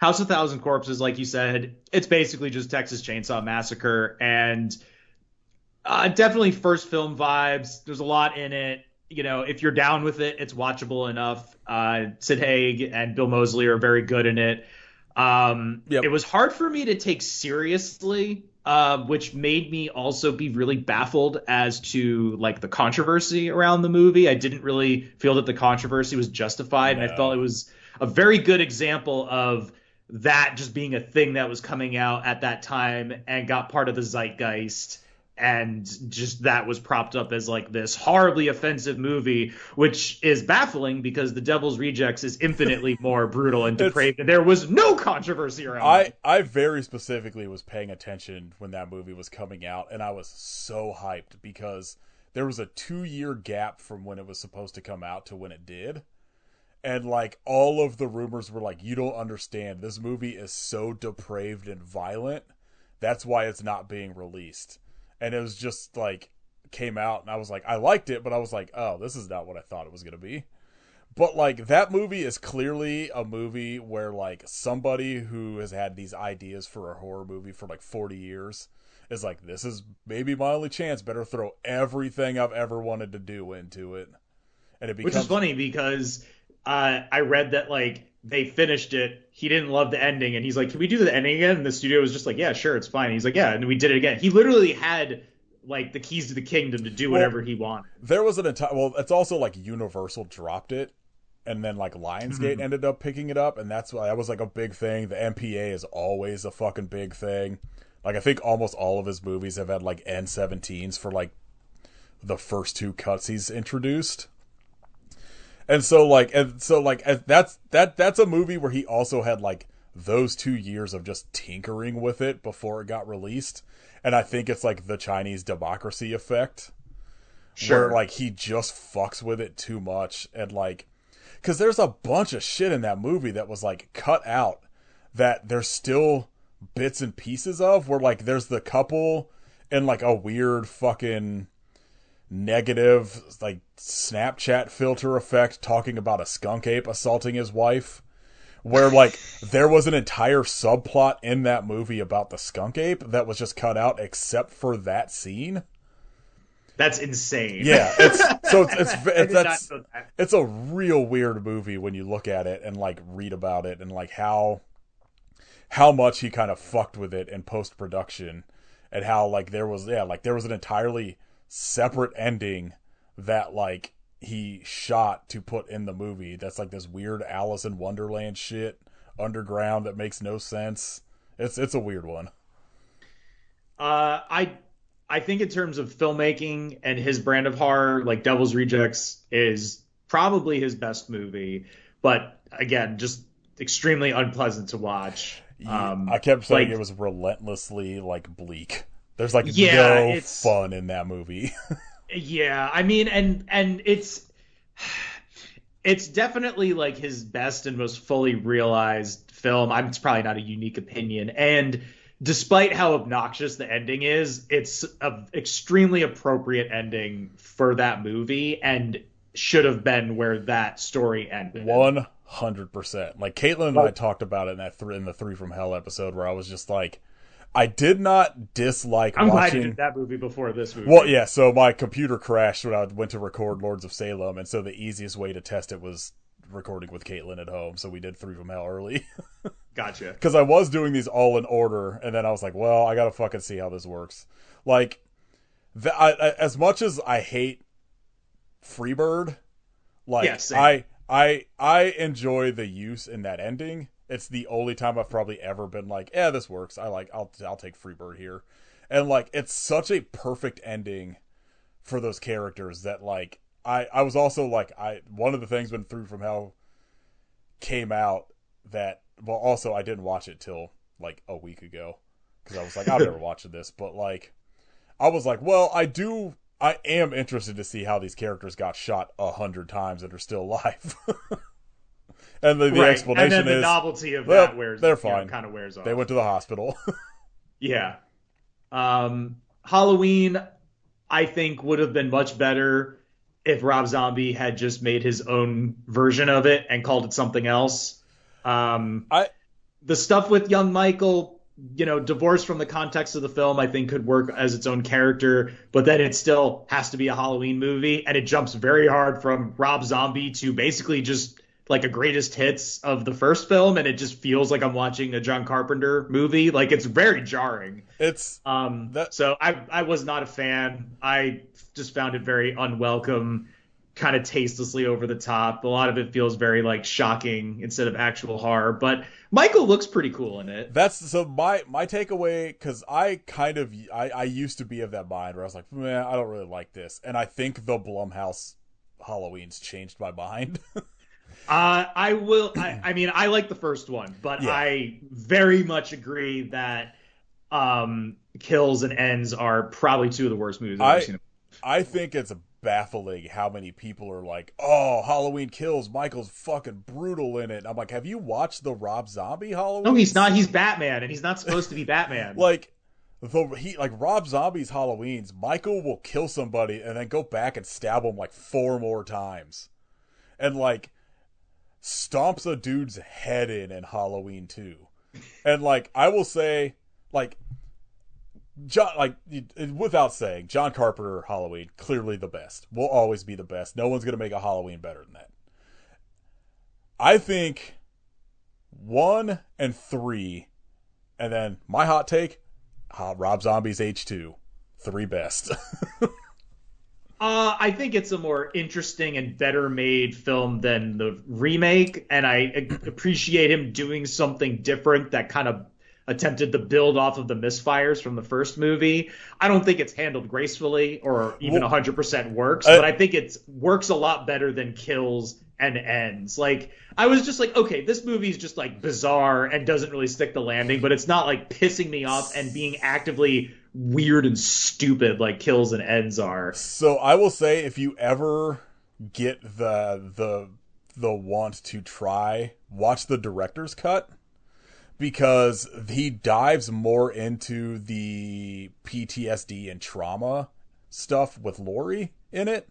House of Thousand Corpses, like you said, it's basically just Texas Chainsaw Massacre, and definitely first film vibes. There's a lot in it. If you're down with it, it's watchable enough. Sid Haig and Bill Moseley are very good in it. Yep. It was hard for me to take seriously, which made me also be really baffled as to like the controversy around the movie. I didn't really feel that the controversy was justified, No. and I felt it was a very good example of that just being a thing that was coming out at that time and got part of the zeitgeist, and just that was propped up as like this horribly offensive movie, which is baffling because The Devil's Rejects is infinitely more brutal and depraved, and there was no controversy around it. I very specifically was paying attention when that movie was coming out, and I was so hyped because there was a 2-year gap from when it was supposed to come out to when it did. And like all of the rumors were like, you don't understand, this movie is so depraved and violent, that's why it's not being released. And it was just like, came out and I was like, I liked it, but I was like, oh, this is not what I thought it was going to be. But like, that movie is clearly a movie where like somebody who has had these ideas for a horror movie for like 40 years is like, this is maybe my only chance, better throw everything I've ever wanted to do into it. And it becomes, which is funny because I read that like they finished it, he didn't love the ending, and he's like, can we do the ending again? And the studio was just like, yeah, sure, it's fine. And he's like, yeah, and we did it again. He literally had like the keys to the kingdom to do whatever he wanted. There was an entire, well, it's also like Universal dropped it, and then like Lionsgate ended up picking it up, and that's why that was like a big thing. The MPA is always a fucking big thing. Like, I think almost all of his movies have had like N-17s for like the first 2 cuts he's introduced. And so that's a movie where he also had like those 2 years of just tinkering with it before it got released. And I think it's like the Chinese democracy effect. Sure. Where like he just fucks with it too much. And like, cause there's a bunch of shit in that movie that was like cut out that there's still bits and pieces of, where like there's the couple in like a weird fucking negative like Snapchat filter effect talking about a skunk ape assaulting his wife, where like there was an entire subplot in that movie about the skunk ape that was just cut out except for that scene. That's insane. Yeah, it's a real weird movie when you look at it and like read about it, and like how much he kind of fucked with it in post-production, and how like there was an entirely separate ending that like he shot to put in the movie that's like this weird Alice in Wonderland shit underground that makes no sense. It's a weird one. I think in terms of filmmaking and his brand of horror, like Devil's Rejects is probably his best movie, but again, just extremely unpleasant to watch. I kept saying it was relentlessly like bleak. There's like no fun in that movie. Yeah, I mean, and it's it's definitely like his best and most fully realized film. It's probably not a unique opinion. And despite how obnoxious the ending is, it's an extremely appropriate ending for that movie and should have been where that story ended. 100%. Like Caitlin and I Like, talked about it in in the Three from Hell episode, where I was just like, I did not dislike I'm glad you did watching. that movie before this Well, movie. yeah. So my computer crashed when I went to record Lords of Salem, and so the easiest way to test it was recording with Caitlin at home. So we did Three from Hell early Gotcha. because I was doing these all in order, and then I was like, well, I gotta fucking see how this works. Like, as much as I hate Freebird, Yeah, like same. I enjoy the use in that ending. It's the only time I've probably ever been like, yeah, this works. I'll take Freebird here. And like it's such a perfect ending for those characters that like I was also like I one of the things when Through from Hell came out that well also I didn't watch it till like a week ago because I was like I'm never watching this, but like I was like, well, I am interested to see how these characters got shot 100 times and are still alive. And the Right. And explanation then the is, novelty of well, that wears, they're fine. kind of wears off. They went to the hospital. Yeah. Halloween, I think, would have been much better if Rob Zombie had just made his own version of it and called it something else. Um, I the stuff with young Michael, divorced from the context of the film, I think could work as its own character, but then it still has to be a Halloween movie, and it jumps very hard from Rob Zombie to basically just like a greatest hits of the first film, and it just feels like I'm watching a John Carpenter movie. Like it's very jarring. it's that So I was not a fan. I just found it very unwelcome, kind of tastelessly over the top. A lot of it feels very like shocking instead of actual horror. But Michael looks pretty cool in it. that's so my takeaway because I used to be of that mind where I was like, man, I don't really like this, and I think the Blumhouse Halloween's changed my mind. I will. I mean, I like the first one, but Yeah, I very much agree that Kills and Ends are probably two of the worst movies I've ever I seen. I think it's baffling how many people are like, oh, Halloween Kills, Michael's fucking brutal in it. And I'm like, have you watched the Rob Zombie No, he's Halloweens? not. He's Batman, and he's not supposed to be Batman. Like like Rob Zombie's Halloweens, Michael will kill somebody and then go back and stab him like 4 more times, and like stomps a dude's head in Halloween 2. And like I will say, like John, like without saying, John Carpenter Halloween clearly the best. Will always be the best. No one's gonna make a Halloween better than that. I think 1 and 3, and then my hot take: Rob Zombie's H2, 3 best. I think it's a more interesting and better made film than the remake, and I appreciate him doing something different that kind of attempted to build off of the misfires from the first movie. I don't think it's handled gracefully or even Well, 100% works, but I think it works a lot better than Kills and Ends. Like, I was just like, okay, this movie's just like bizarre and doesn't really stick the landing, but it's not like pissing me off and being actively weird and stupid like Kills and Ends are. so I will say, if you ever get the want to try, watch the director's cut, because he dives more into the PTSD and trauma stuff with Laurie in it.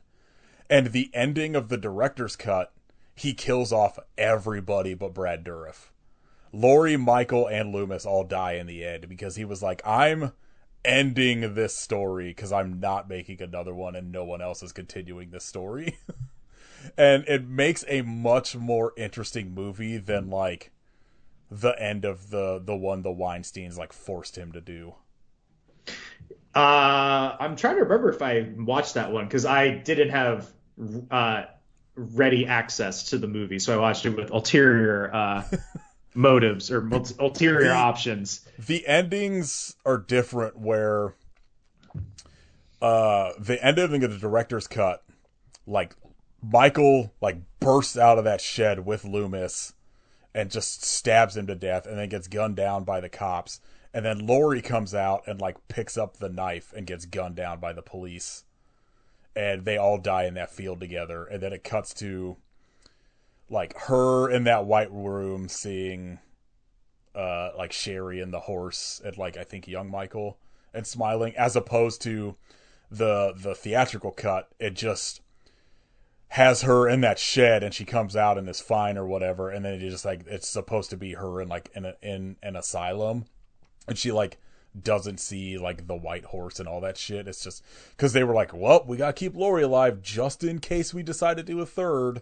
And the ending of the director's cut, he kills off everybody but Brad Dourif. Laurie, Michael, and Loomis all die in the end because he was like, I'm ending this story because I'm not making another one and no one else is continuing this story. And it makes a much more interesting movie than like the end of the one the Weinsteins like forced him to do. I'm trying to remember if I watched that one because I didn't have uh, ready access to the movie, so I watched it with ulterior motives or ulterior the options. the endings are different where the ending of the director's cut, like Michael like bursts out of that shed with Loomis and just stabs him to death and then gets gunned down by the cops, and then Laurie comes out and like picks up the knife and gets gunned down by the police, and they all die in that field together. And then it cuts to like her in that white room seeing like Sherry and the horse at like I think young Michael and smiling, as opposed to the theatrical cut. It just has her in that shed and she comes out and is fine or whatever, and then it just like it's supposed to be her in like in an asylum, and she like doesn't see like the white horse and all that shit. It's just because they were like, well, we gotta keep Lori alive just in case we decide to do a third.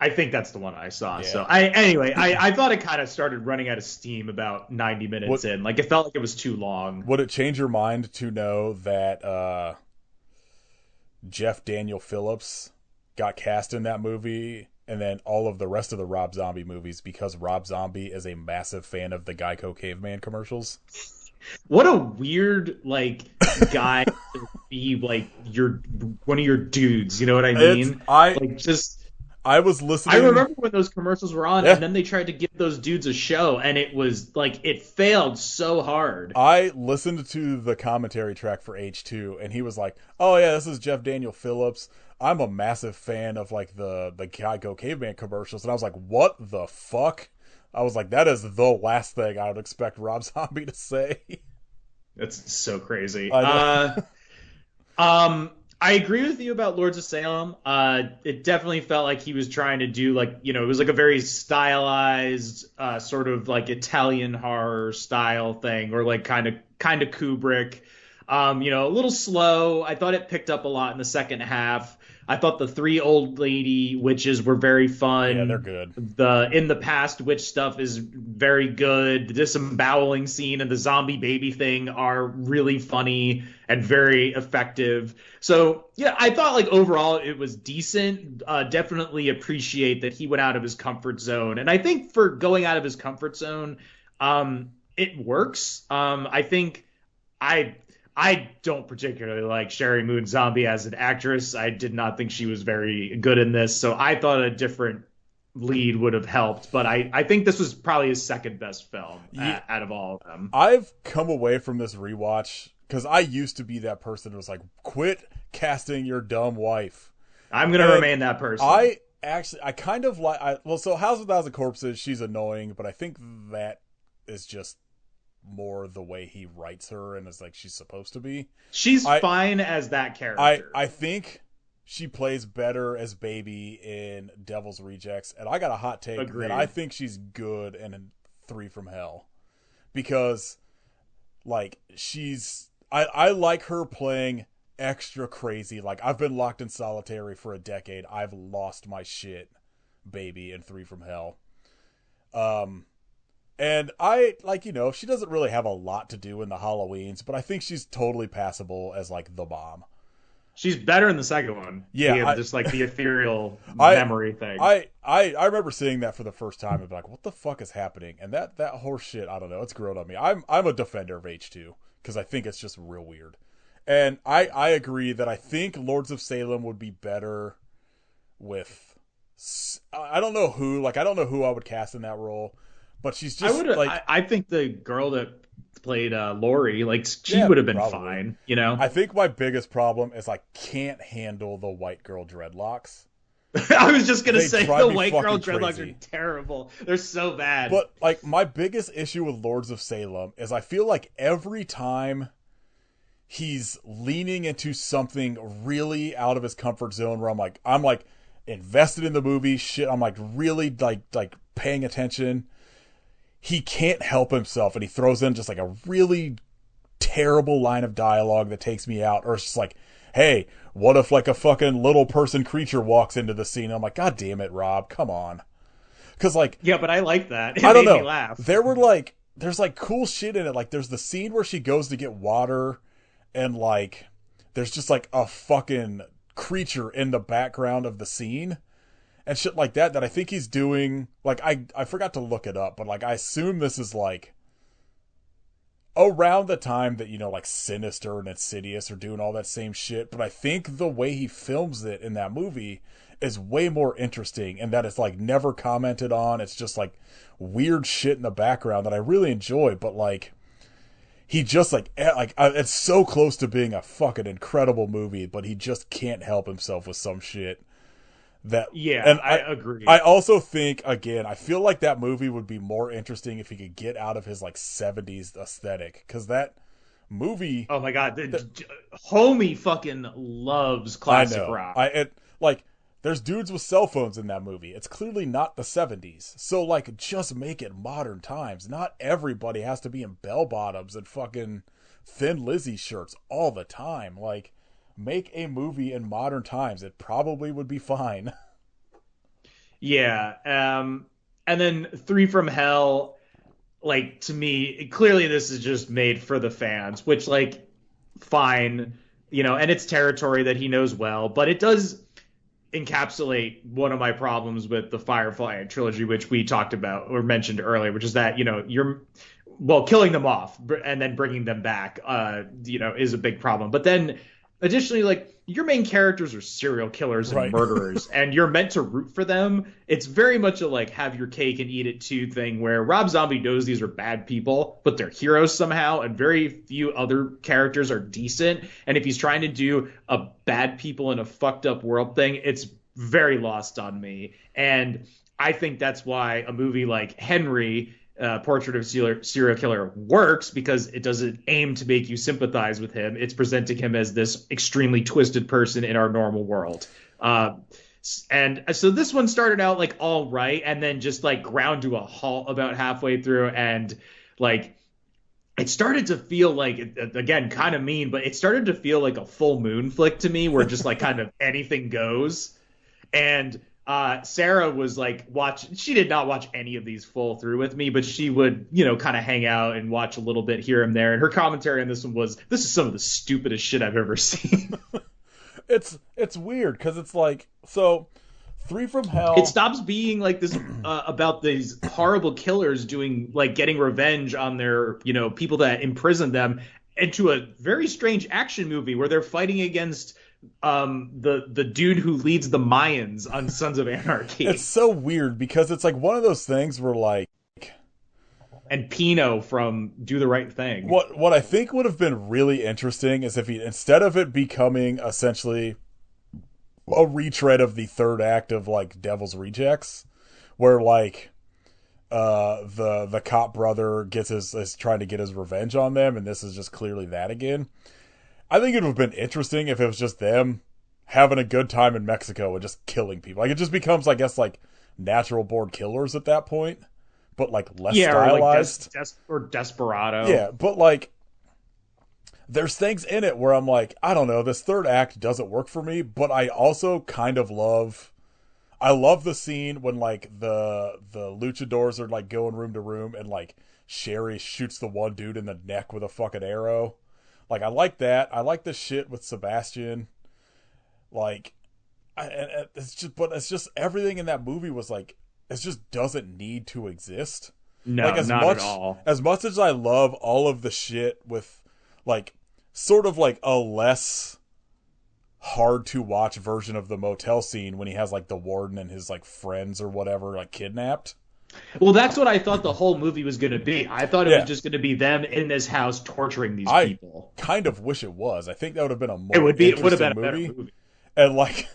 I think that's the one I saw. Yeah. So I thought it kind of started running out of steam about 90 minutes in. Like it felt like it was too long. Would it change your mind to know that Jeff Daniel Phillips got cast in that movie, and then all of the rest of the Rob Zombie movies, because Rob Zombie is a massive fan of the Geico Caveman commercials? What a weird like guy to be like your one of your dudes. You know what I mean? Like just. I was listening. I remember when those commercials were on, Yeah. and then they tried to give those dudes a show, and it was like it failed so hard. I listened to the commentary track for H2, and he was like, "Oh yeah, this is Jeff Daniel Phillips. I'm a massive fan of like the Geico Caveman commercials." And I was like, "What the fuck?" I was like, "That is the last thing I would expect Rob Zombie to say." That's so crazy. I I agree with you about Lords of Salem. It definitely felt like he was trying to do like, you know, it was like a very stylized, sort of like Italian horror style thing, or like kind of Kubrick. You know, a little slow. I thought it picked up a lot in the second half. I thought the three old lady witches were very fun. Yeah, they're good. The in the past witch stuff is very good. The disemboweling scene and the zombie baby thing are really funny and very effective. So yeah, I thought like overall it was decent. Definitely appreciate that he went out of his comfort zone, and I think for going out of his comfort zone, it works. I think I don't particularly like Sherry Moon Zombie as an actress. I did not think she was very good in this, so I thought a different lead would have helped. But I think this was probably his second best film out of all of them. I've come away from this rewatch because I used to be that person who was like, "Quit casting your dumb wife." I'm gonna remain that person. I kind of like. So House of a Thousand Corpses, she's annoying, but I think that is just more the way he writes her and is like she's supposed to be. She's fine as that character. I think she plays better as Baby in Devil's Rejects, and I got a hot take that I think she's good in Three from Hell, because like I like her playing extra crazy, like I've been locked in solitary for a decade, I've lost my shit Baby in Three from Hell. And I, like, you know, she doesn't really have a lot to do in the Halloweens, but I think she's totally passable as, like, the mom. She's better in the second one. Yeah. Just, like, the ethereal memory thing. I remember seeing that for the first time and be like, what the fuck is happening? And that horse shit, I don't know, it's grown on me. I'm a defender of H2, because I think it's just real weird. And I agree that I think Lords of Salem would be better with... I don't know who I would cast in that role. But she's just I think the girl that played Lori, like she would have been fine, you know. I think my biggest problem is I can't handle the white girl dreadlocks. I was just gonna say the white girl dreadlocks crazy. are terrible. They're so bad. But like my biggest issue with Lords of Salem is I feel like every time he's leaning into something really out of his comfort zone, where I'm like invested in the movie, shit, I'm like really like paying attention. He can't help himself, and he throws in just like a really terrible line of dialogue that takes me out. Or it's just like, hey, what if like a fucking little person creature walks into the scene? I'm like, God damn it, Rob, come on. Because like, yeah, but I like that. It I don't made know. Me laugh. There's like cool shit in it. Like there's the scene where she goes to get water, and like there's just like a fucking creature in the background of the scene. And shit like that I think he's doing, like, I forgot to look it up, but, like, I assume this is, like, around the time that, you know, like, Sinister and Insidious are doing all that same shit, but I think the way he films it in that movie is way more interesting, and that it's, like, never commented on. It's just, like, weird shit in the background that I really enjoy, but, like, he just, like, it's so close to being a fucking incredible movie, but he just can't help himself with some shit. That Yeah, and I I agree. also think, again, I feel like that movie would be more interesting if he could get out of his like 70s aesthetic, because that movie Oh my God, that homie fucking loves I classic know. rock. Like there's dudes with cell phones in that movie. It's clearly not the 70s. So like just make it modern times. Not everybody has to be in bell bottoms and fucking Thin Lizzy shirts all the time. Like make a movie in modern times. It probably would be fine. Yeah. And then Three from Hell, like to me, clearly this is just made for the fans, which like fine, and it's territory that he knows well, but it does encapsulate one of my problems with the Firefly trilogy, which we talked about or mentioned earlier, which is that, you're well, killing them off and then bringing them back, is a big problem. But then additionally, like your main characters are serial killers and Right. murderers, and you're meant to root for them. It's very much a like have your cake and eat it too thing where Rob Zombie knows these are bad people, but they're heroes somehow, and very few other characters are decent. And if he's trying to do a bad people in a fucked up world thing, it's very lost on me. And I think that's why a movie like Henry, Portrait of a Serial Killer, works, because it doesn't aim to make you sympathize with him. It's presenting him as this extremely twisted person in our normal world. And so this one started out like all right, and then just like ground to a halt about halfway through, and like it started to feel like, again, kind of mean, but it started to feel like a full moon flick to me, where just like kind of anything goes. And Sarah was like, she did not watch any of these full through with me, but she would, kind of hang out and watch a little bit here and there. And her commentary on this one was, this is some of the stupidest shit I've ever seen. It's weird because it's like, so Three from It Hell. stops being like this, about these horrible killers doing like getting revenge on their, people that imprisoned them, into a very strange action movie where they're fighting against the dude who leads the Mayans on Sons of It's Anarchy, so weird because it's like one of those things where like and Pino from Do the Right Thing. what I think would have been really interesting is if he, instead of it becoming essentially a retread of the third act of like Devil's Rejects, where like the cop brother gets his is trying to get his revenge on them, and this is just clearly that again. I think it would have been interesting if it was just them having a good time in Mexico and just killing people. Like it just becomes, I guess, like natural born killers at that point, but like less Yeah, or like stylized. Or Desperado. Yeah, but like there's things in it where I'm like, I don't know, this third act doesn't work for me, but I also kind of love I love the scene when like the luchadors are like going room to room and like Sherry shoots the one dude in the neck with a fucking arrow. Like I like that. I like the shit with Sebastian. Like and it's just everything in that movie was like it just doesn't need to exist. Like No, not at all. as much as I love all of the shit with like sort of like a less hard to watch version of the motel scene when he has like the warden and his like friends or whatever like kidnapped. Well, that's what I thought the whole movie was going to be. I thought it was Yeah, just going to be them in this house torturing these I people. kind of wish it was. I think that would have been a It more would be. It would have been interesting a better movie. movie. And like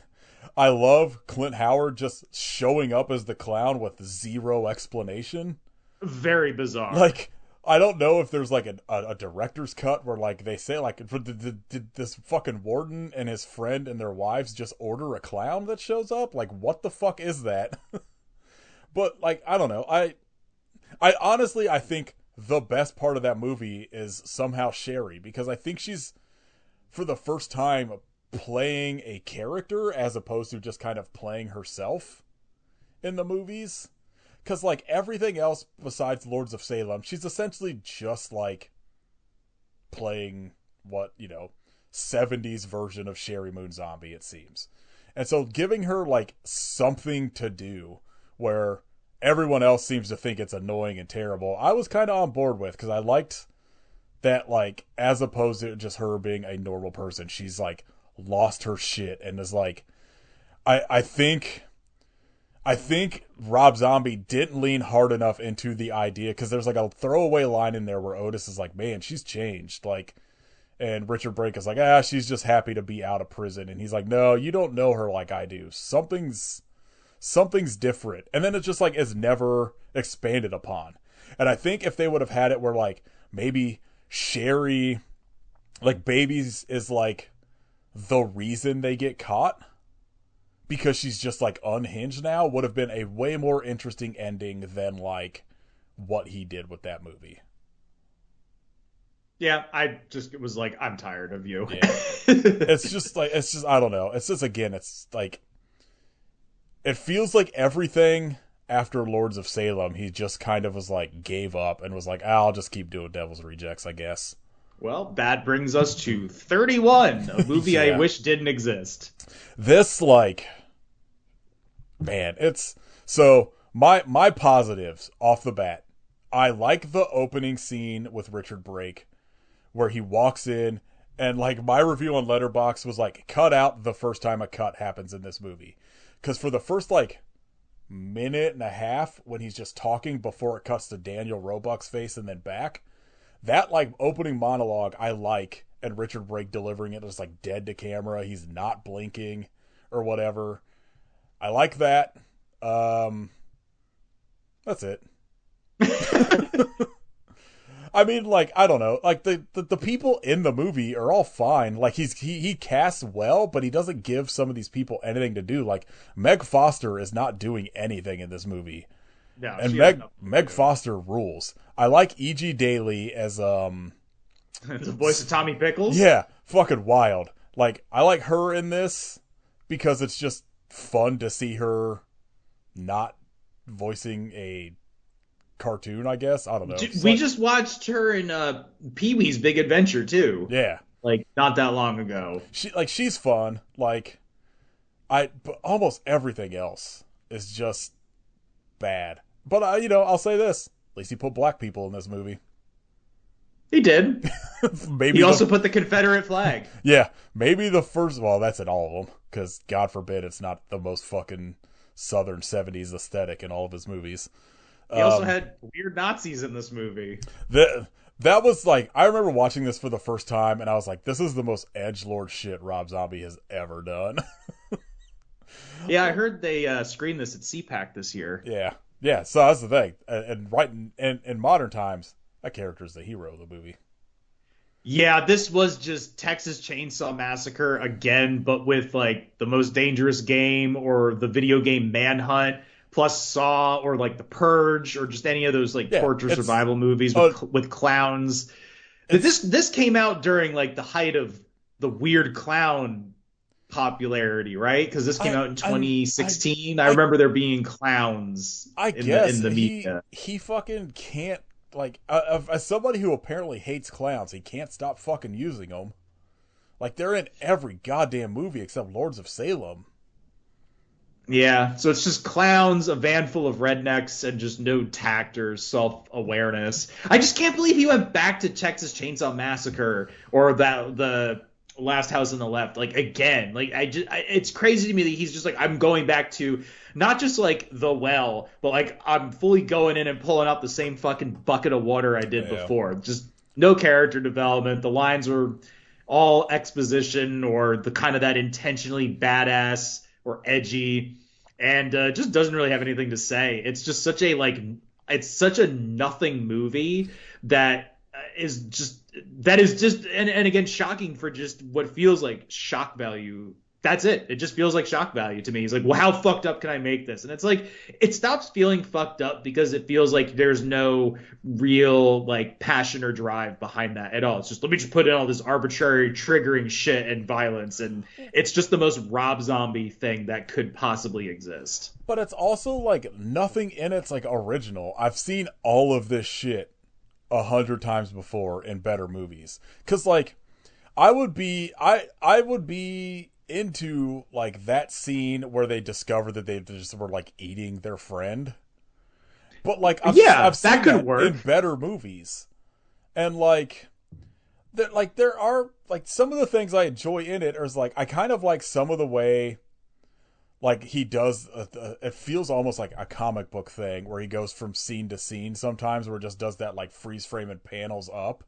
I love Clint Howard just showing up as the clown with zero explanation. Very bizarre. Like I don't know if there's like a director's cut where like they say like did this fucking warden and his friend and their wives just order a clown that shows up? Like what the fuck is that? But like I don't know. I honestly I think the best part of that movie is somehow Sherry, because I think she's for the first time playing a character as opposed to just kind of playing herself in the movies. Because like everything else besides Lords of Salem, she's essentially just like playing what 70s version of Sherry Moon Zombie, it seems. And so giving her like something to do where everyone else seems to think it's annoying and terrible, I was kind of on board with, because I liked that, like, as opposed to just her being a normal person, she's like lost her shit and is like, I think Rob Zombie didn't lean hard enough into the idea, because there's like a throwaway line in there where Otis is like, man, she's changed. Like, And Richard Brake is like, she's just happy to be out of prison. And he's like, no, you don't know her like I do. Something's different. And then it's just like is never expanded upon. And I think if they would have had it where like maybe Sherry, like Babies is like the reason they get caught because she's just like unhinged now, would have been a way more interesting ending than like what he did with that movie. Yeah, I just it was like, I'm tired of you. Yeah. It's just I don't know. It's just again, it's like it feels like everything after Lords of Salem, he just kind of was like gave up and was like, I'll just keep doing Devil's Rejects, I guess. Well, that brings us to 31, a movie Yeah. I wish didn't exist. This like man, it's so my positives off the bat. I like the opening scene with Richard Brake where he walks in and like my review on Letterboxd was like cut out the first time a cut happens in this movie. Cuz for the first like minute and a half when he's just talking before it cuts to Daniel Roebuck's face and then back, that like opening monologue I like, and Richard Brake delivering it is like dead to camera, he's not blinking or whatever. I like that. That's it. I mean, like, I don't know. Like, the people in the movie are all fine. Like, he casts well, but he doesn't give some of these people anything to do. Like, Meg Foster is not doing anything in this movie. No, and Meg Foster rules. I like E.G. Daily as, the voice of Tommy Pickles? Yeah, fucking wild. Like, I like her in this because it's just fun to see her not voicing a cartoon, I guess. I don't know. We just watched her in Pee-wee's Big Adventure too. Yeah, like not that long ago. She's fun. Like but almost everything else is just bad. But I'll say this: at least he put black people in this movie. He did. Maybe he also put the Confederate flag. Yeah, maybe the first. Well, that's in all of them because God forbid it's not the most fucking Southern eddies aesthetic in all of his movies. He also had weird Nazis in this movie. That was like, I remember watching this for the first time, and I was like, this is the most edgelord shit Rob Zombie has ever done. Yeah, I heard they screened this at CPAC this year. Yeah. So that's the thing, and right in modern times, that character is the hero of the movie. Yeah, this was just Texas Chainsaw Massacre again, but with like the Most Dangerous Game or the video game Manhunt, plus Saw or like The Purge or just any of those like torture survival movies with clowns. This came out during like the height of the weird clown popularity, right? Because this came out in 2016. I remember there being clowns in the media. He fucking can't, like, as somebody who apparently hates clowns, he can't stop fucking using them. Like, they're in every goddamn movie except Lords of Salem. Yeah, so it's just clowns, a van full of rednecks, and just no tact or self-awareness. I just can't believe he went back to Texas Chainsaw Massacre or the Last House on the Left, like, again. Like, it's crazy to me that he's just like, I'm going back to not just like The Well, but like I'm fully going in and pulling out the same fucking bucket of water I did before. Just no character development. The lines were all exposition or the kind of that intentionally badass or edgy, and just doesn't really have anything to say. It's just such a nothing movie that is just and again shocking for just what feels like shock value. That's it. It just feels like shock value to me. He's like, well, how fucked up can I make this? And it's like, it stops feeling fucked up because it feels like there's no real like passion or drive behind that at all. It's just, let me just put in all this arbitrary triggering shit and violence. And it's just the most Rob Zombie thing that could possibly exist. But it's also like nothing in it's like original. I've seen all of this shit 100 times before in better movies. Cause like I would be into like that scene where they discover that they just were like eating their friend, but like I've seen that could work in better movies, and like there are like some of the things I enjoy in it is like I kind of like some of the way like he does it feels almost like a comic book thing where he goes from scene to scene sometimes, where it just does that like freeze frame and panels up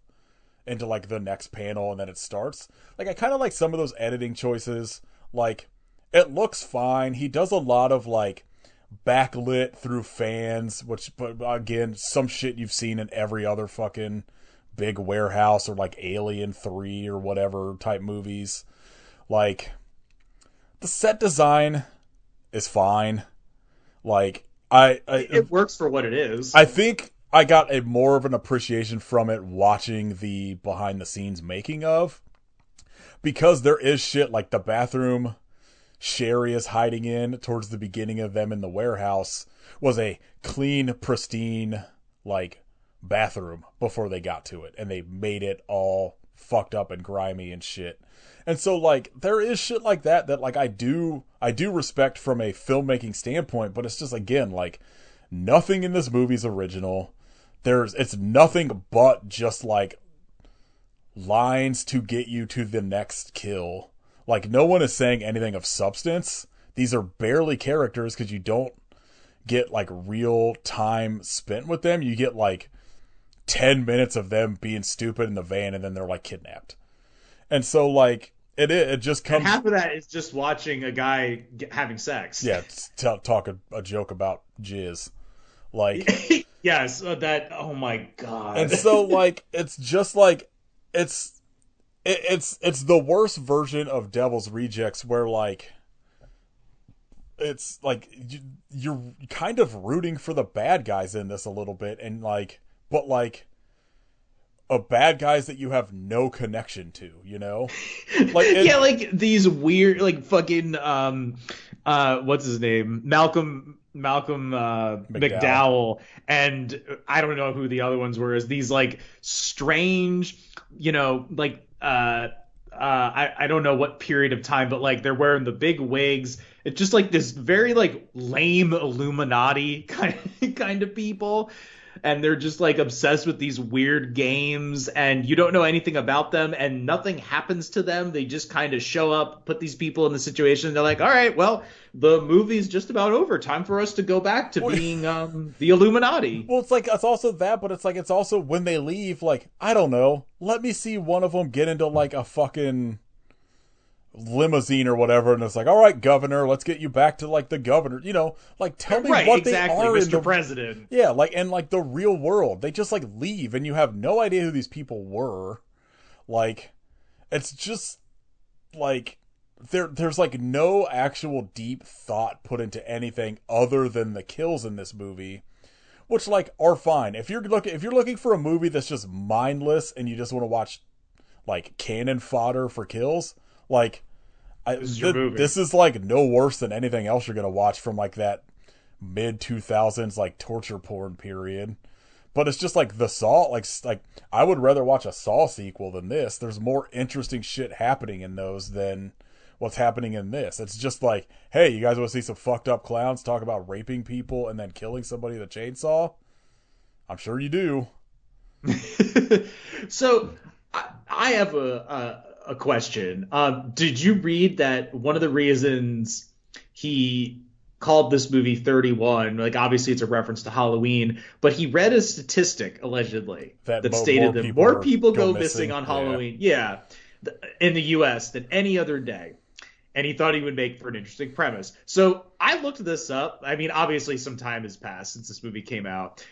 into like the next panel and then it starts. Like I kind of like some of those editing choices. Like it looks fine. He does a lot of like backlit through fans, which, but again, some shit you've seen in every other fucking big warehouse or like Alien 3 or whatever type movies. Like the set design is fine. Like it works for what it is. I think I got a more of an appreciation from it watching the behind the scenes making of, because there is shit like the bathroom Sherry is hiding in towards the beginning of them in the warehouse was a clean, pristine, like, bathroom before they got to it. And they made it all fucked up and grimy and shit. And so, like, there is shit like that, like, I do respect from a filmmaking standpoint, but it's just, again, like, nothing in this movie's original. It's nothing but just, like, lines to get you to the next kill. Like, no one is saying anything of substance. These are barely characters because you don't get, like, real time spent with them. You get, like, 10 minutes of them being stupid in the van and then they're, like, kidnapped. And so, like, it just comes... And half of that is just watching a guy having sex. Yeah, talk a joke about jizz. Like... Yes, oh my god. And so, like, it's just, like, it's the worst version of Devil's Rejects where, like, it's like you're kind of rooting for the bad guys in this a little bit, and like, but like a bad guys that you have no connection to, you know? Like yeah, like these weird, like fucking what's his name, Malcolm McDowell, and I don't know who the other ones were. Is these like strange, you know, like I don't know what period of time, but like they're wearing the big wigs. It's just like this very like lame Illuminati kind of people. And they're just like obsessed with these weird games, and you don't know anything about them, and nothing happens to them. They just kind of show up, put these people in the situation. They're like, all right, well, the movie's just about over. Time for us to go back to being the Illuminati. Well, it's like, it's also that, but it's like, it's also when they leave, like, I don't know, let me see one of them get into like a fucking limousine or whatever, and it's like, all right, governor, let's get you back to like the governor, you know, like tell me what exactly, they are, Mr. President. Yeah, like, and like the real world, they just like leave and you have no idea who these people were. Like, it's just like there's like no actual deep thought put into anything other than the kills in this movie, which like are fine. If you're looking for a movie that's just mindless and you just want to watch like cannon fodder for kills, like this is like no worse than anything else you're gonna watch from like that mid 2000s like torture porn period. But it's just like the Saw, like I would rather watch a Saw sequel than this. There's more interesting shit happening in those than what's happening in this. It's just like, hey, you guys want to see some fucked up clowns talk about raping people and then killing somebody with a chainsaw? I'm sure you do. So I have a question. Did you read that one of the reasons he called this movie 31, like obviously it's a reference to Halloween, but he read a statistic allegedly that stated that more people go missing on Halloween, in the US than any other day. And he thought he would make for an interesting premise. So I looked this up. I mean, obviously some time has passed since this movie came out.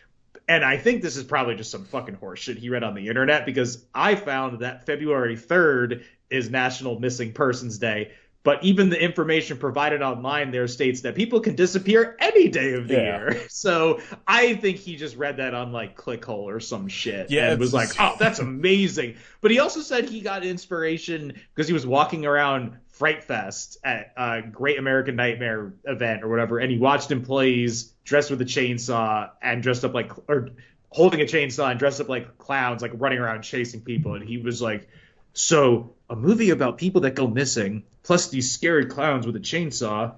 And I think this is probably just some fucking horseshit he read on the internet, because I found that February 3rd is National Missing Persons Day. But even the information provided online there states that people can disappear any day of the year. So I think he just read that on like Clickhole or some shit and was like, oh, that's amazing. But he also said he got inspiration because he was walking around Fright Fest at a Great American Nightmare event or whatever, and he watched employees dressed with a chainsaw and dressed up like, or holding a chainsaw and dressed up like clowns, like running around chasing people. And he was like, so a movie about people that go missing, plus these scary clowns with a chainsaw,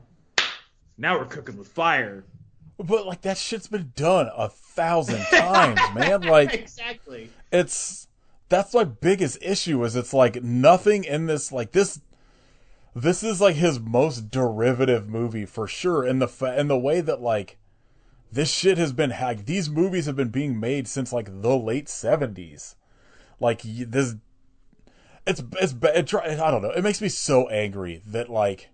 now we're cooking with fire. But like that shit's been done 1,000 times, man. Like exactly. That's my biggest issue is it's like nothing in this, like this is like his most derivative movie for sure. In the way that like this shit has been, like these movies have been being made since like the late 70s. Like this, I don't know. It makes me so angry that like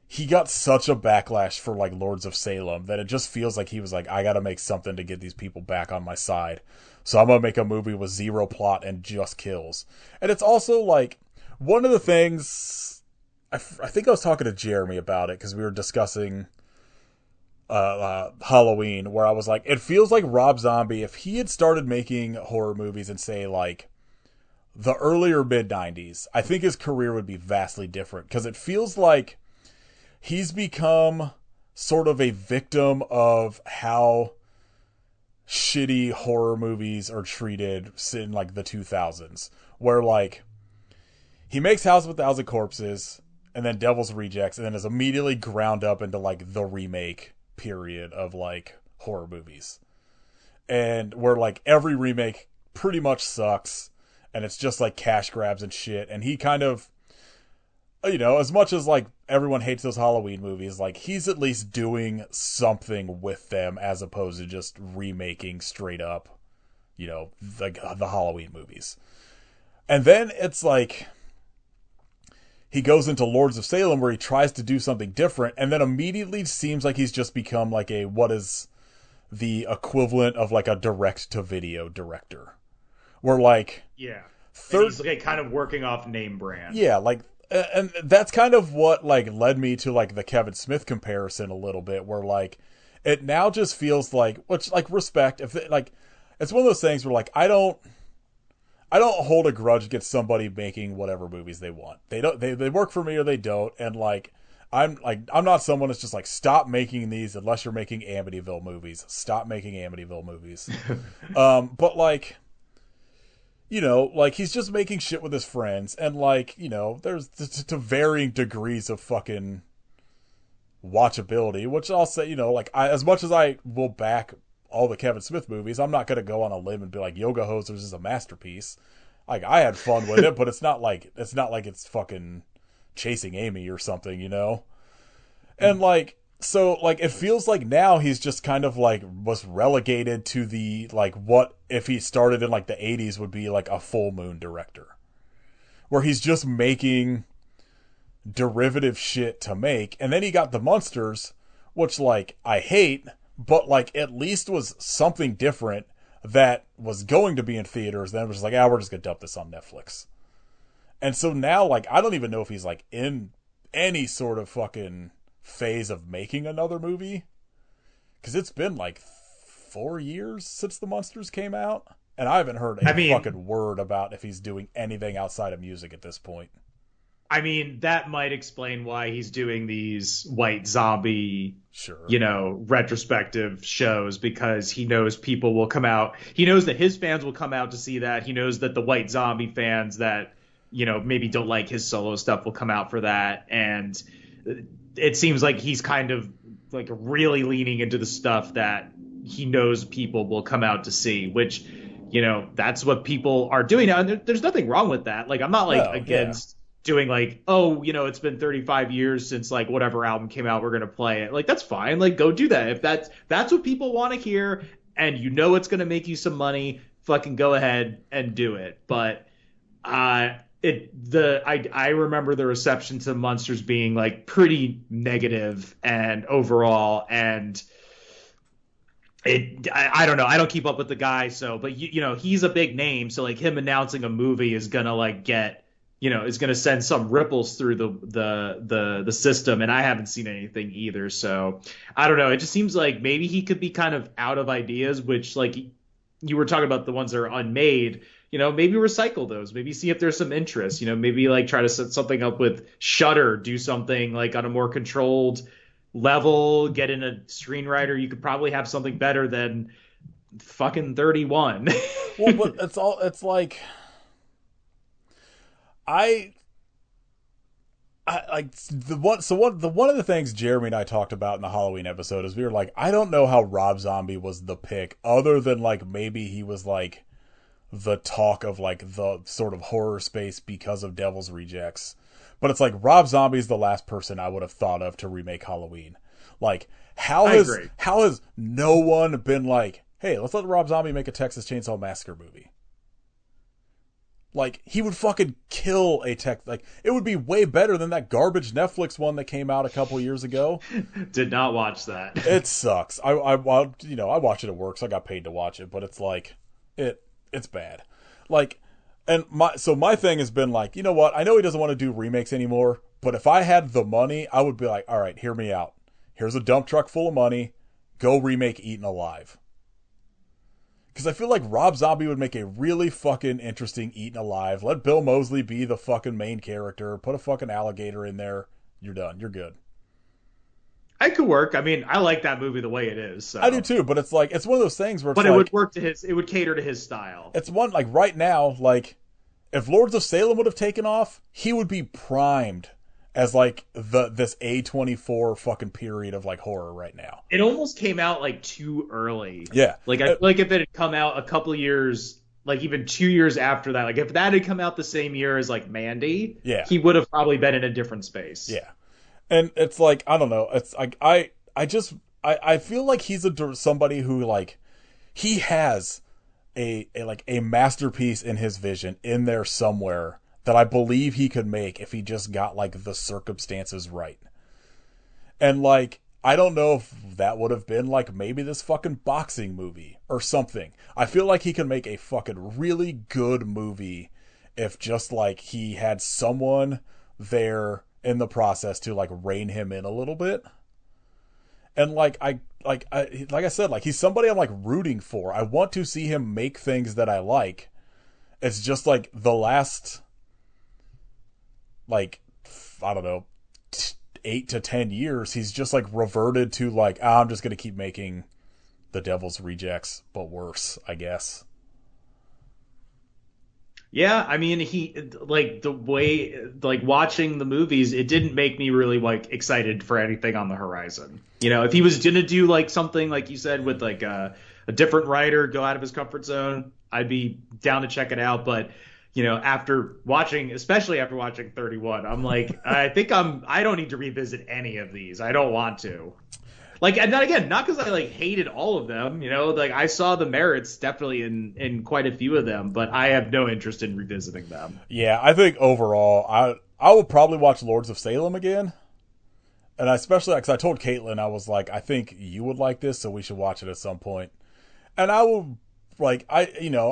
he got such a backlash for like Lords of Salem that it just feels like he was like, I got to make something to get these people back on my side. So I'm gonna make a movie with zero plot and just kills. And it's also like one of the things. I think I was talking to Jeremy about it because we were discussing Halloween, where I was like, it feels like Rob Zombie, if he had started making horror movies in say like the earlier mid 90s, I think his career would be vastly different, because it feels like he's become sort of a victim of how shitty horror movies are treated in like the 2000s, where like he makes House of a Thousand Corpses and then Devil's Rejects, and then is immediately ground up into like the remake period of like horror movies, and where like every remake pretty much sucks and it's just like cash grabs and shit. And he kind of, you know, as much as like everyone hates those Halloween movies, like he's at least doing something with them as opposed to just remaking straight up, you know, the Halloween movies. And then it's like he goes into Lords of Salem, where he tries to do something different, and then immediately seems like he's just become like a, what is the equivalent of like a direct-to-video director. Where like... Yeah. He's like kind of working off name brand. Yeah, like... And that's kind of what like led me to like the Kevin Smith comparison a little bit, where like it now just feels like, which like respect, if it, like it's one of those things where like I don't hold a grudge against somebody making whatever movies they want. They work for me or they don't. And like I'm not someone that's just like, stop making these unless you're making Amityville movies. Stop making Amityville movies. But like, you know, like he's just making shit with his friends, and like, you know, there's to varying degrees of fucking watchability, which I'll say, you know, like as much as I will back all the Kevin Smith movies, I'm not going to go on a limb and be like Yoga Hosers is a masterpiece. Like I had fun with it, but it's not like it's fucking Chasing Amy or something, you know? And like, so like it feels like now he's just kind of like was relegated to the like, what if he started in like the 80s would be like a Full Moon director, where he's just making derivative shit to make. And then he got the Munsters, which like I hate, but like at least was something different that was going to be in theaters. Then it was like, we're just gonna dump this on Netflix. And so now like I don't even know if he's like in any sort of fucking phase of making another movie, because it's been like 4 years since the Munsters came out, and I haven't heard a fucking word about if he's doing anything outside of music at this point. I mean, that might explain why he's doing these White Zombie, sure, you know, retrospective shows, because he knows people will come out. He knows that his fans will come out to see that. He knows that the White Zombie fans that, you know, maybe don't like his solo stuff will come out for that. And it seems like he's kind of like really leaning into the stuff that he knows people will come out to see, which, you know, that's what people are doing now. And there's nothing wrong with that. Like, I'm not like against doing like, oh, you know, it's been 35 years since like whatever album came out, we're going to play it. Like, that's fine. Like, go do that. If that's what people want to hear and you know it's going to make you some money, fucking go ahead and do it. But I remember the reception to Munsters being like pretty negative and overall, and I don't know. I don't keep up with the guy, so, but you know, he's a big name, so like him announcing a movie is gonna like get, you know, is gonna send some ripples through the system, and I haven't seen anything either, so I don't know. It just seems like maybe he could be kind of out of ideas, which like you were talking about the ones that are unmade. You know, maybe recycle those. Maybe see if there's some interest. You know, maybe like try to set something up with Shudder, do something like on a more controlled level, get in a screenwriter. You could probably have something better than fucking 31. Well, but it's like I like one of the things Jeremy and I talked about in the Halloween episode is we were like, I don't know how Rob Zombie was the pick, other than like maybe he was like the talk of like the sort of horror space because of Devil's Rejects. But it's like Rob Zombie's the last person I would have thought of to remake Halloween. Like how has no one been like, hey, let's let Rob Zombie make a Texas Chainsaw Massacre movie? Like, he would fucking kill a tech. Like, it would be way better than that garbage Netflix one that came out a couple years ago. Did not watch that. It sucks. I watch it at work, so I got paid to watch it, but it's like, it's bad. Like, and my thing has been like, you know what? I know he doesn't want to do remakes anymore, but if I had the money, I would be like, all right, hear me out. Here's a dump truck full of money. Go remake Eaten Alive. Because I feel like Rob Zombie would make a really fucking interesting Eaten Alive. Let Bill Moseley be the fucking main character. Put a fucking alligator in there. You're done. You're good. I could work. I mean, I like that movie the way it is. So. I do too, but it's like, it's one of those things where it's but like, it would work to his, it would cater to his style. It's one, like, right now, like, if Lords of Salem would have taken off, he would be primed as like this A24 fucking period of like horror right now. It almost came out like too early. Yeah. Like I feel like if it had come out a couple of years, like even 2 years after that, like if that had come out the same year as like Mandy, yeah, he would have probably been in a different space. Yeah. And it's like, I don't know. It's like, I feel like he's somebody who like, he has a masterpiece in his vision in there somewhere that I believe he could make if he just got like the circumstances right. And like, I don't know if that would have been like maybe this fucking boxing movie or something. I feel like he could make a fucking really good movie if just like he had someone there in the process to like rein him in a little bit. And like I said, like he's somebody I'm like rooting for. I want to see him make things that I like. It's just like the last, like, I don't know, 8 to 10 years, he's just like reverted to like, I'm just going to keep making The Devil's Rejects, but worse, I guess. Yeah, I mean, he like the way like watching the movies, it didn't make me really like excited for anything on the horizon. You know, if he was gonna do like something like you said with like a different writer, go out of his comfort zone, I'd be down to check it out. But you know, especially after watching 31, I'm like, I don't need to revisit any of these. I don't want to. Like, and not because I like hated all of them, you know, like I saw the merits definitely in quite a few of them, but I have no interest in revisiting them. Yeah, I think overall, I will probably watch Lords of Salem again. And especially because I told Caitlin, I was like, I think you would like this, so we should watch it at some point. And I will, like, I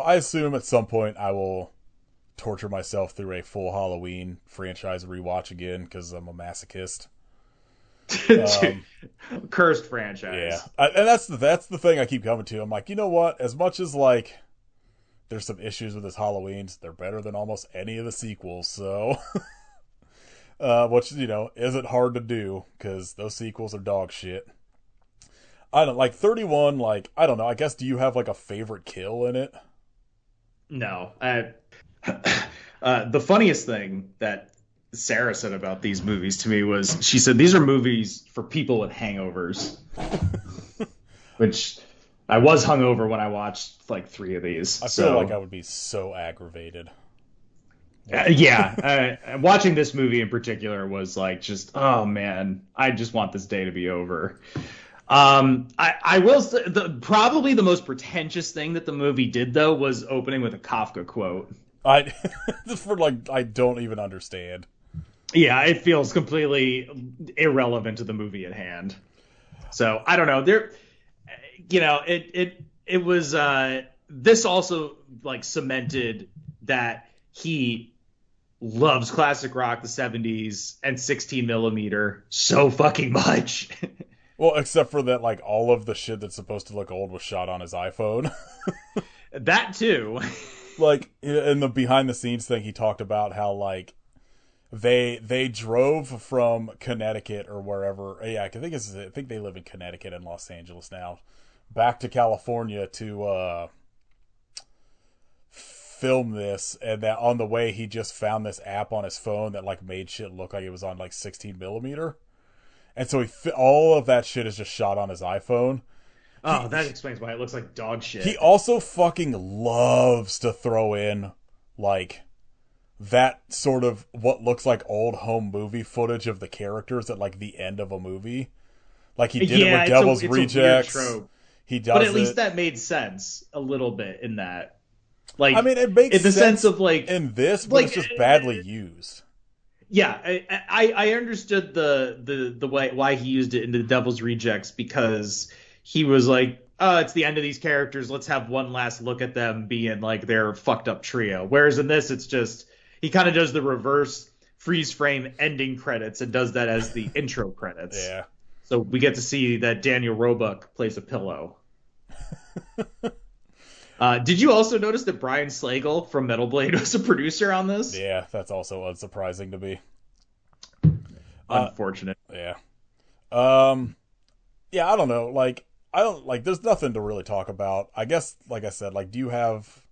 assume at some point I will torture myself through a full Halloween franchise rewatch again because I'm a masochist. Cursed franchise. Yeah, and that's the thing I keep coming to. I'm like, you know what? As much as like there's some issues with this Halloween's, they're better than almost any of the sequels. So, which you know isn't hard to do because those sequels are dog shit. I don't like 31. Like I don't know. I guess do you have like a favorite kill in it? No. The funniest thing that Sarah said about these movies to me was she said these are movies for people with hangovers. Which I was hungover when I watched like 3 of these. I feel like I would be so aggravated. Watching this movie in particular was like just, oh man, I just want this day to be over. I will say probably the most pretentious thing that the movie did though was opening with a Kafka quote. I don't even understand. Yeah, it feels completely irrelevant to the movie at hand. So I don't know. It was this also like cemented that he loves classic rock, the 70s, and 16 millimeter so fucking much. Well, except for that, like all of the shit that's supposed to look old was shot on his iPhone. That too. Like in the behind the scenes thing, he talked about how like they drove from Connecticut or wherever. Yeah, I think they live in Connecticut and Los Angeles now, back to California to film this, and that on the way he just found this app on his phone that like made shit look like it was on like 16 millimeter, and so all of that shit is just shot on his iPhone. Oh, that explains why it looks like dog shit. He also fucking loves to throw in, like, that sort of what looks like old home movie footage of the characters at, like, the end of a movie. Like, he did it with Devil's Rejects. A weird trope. He does But at least that made sense a little bit in that. I Like mean, it makes in the sense sense of like in this, but it's like just badly used. yeah, I understood the way why he used it in the Devil's Rejects because he was like, oh, it's the end of these characters. Let's have one last look at them being like their fucked up trio. Whereas in this, it's just he kind of does the reverse freeze frame ending credits and does that as the intro credits. Yeah. So we get to see that Daniel Roebuck plays a pillow. Did you also notice that Brian Slagle from Metal Blade was a producer on this? Yeah, that's also unsurprising to me. Unfortunate. Yeah. Um yeah, I don't know. Like I don't like there's nothing to really talk about. I guess like I said, like do you have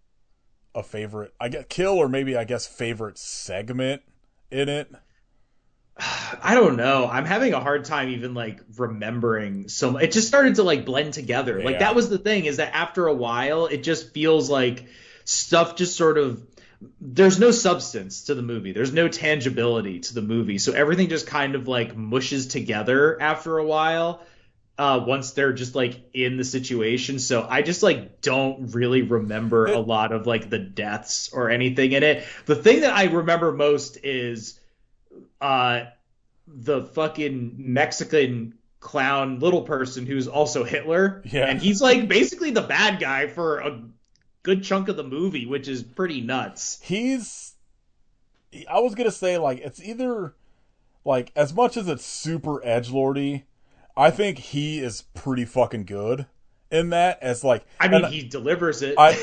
a favorite I guess kill or maybe I guess favorite segment in it? I don't know. I'm having a hard time even like remembering so much. It just started to like blend together. Like Yeah. that was the thing is that after a while, it just feels like stuff just sort of there's no substance to the movie. There's no tangibility to the movie. So everything just kind of like mushes together after a while. Once they're just like in the situation. So I just like don't really remember a It lot of like the deaths or anything in it. The thing that I remember most is uh the fucking Mexican clown little person who's also Hitler, yeah. and he's like basically the bad guy for a good chunk of the movie, which is pretty nuts. He's I was going to say like it's either like as much as it's super edgelordy, I think he is pretty fucking good in that as like I mean, and he delivers it. I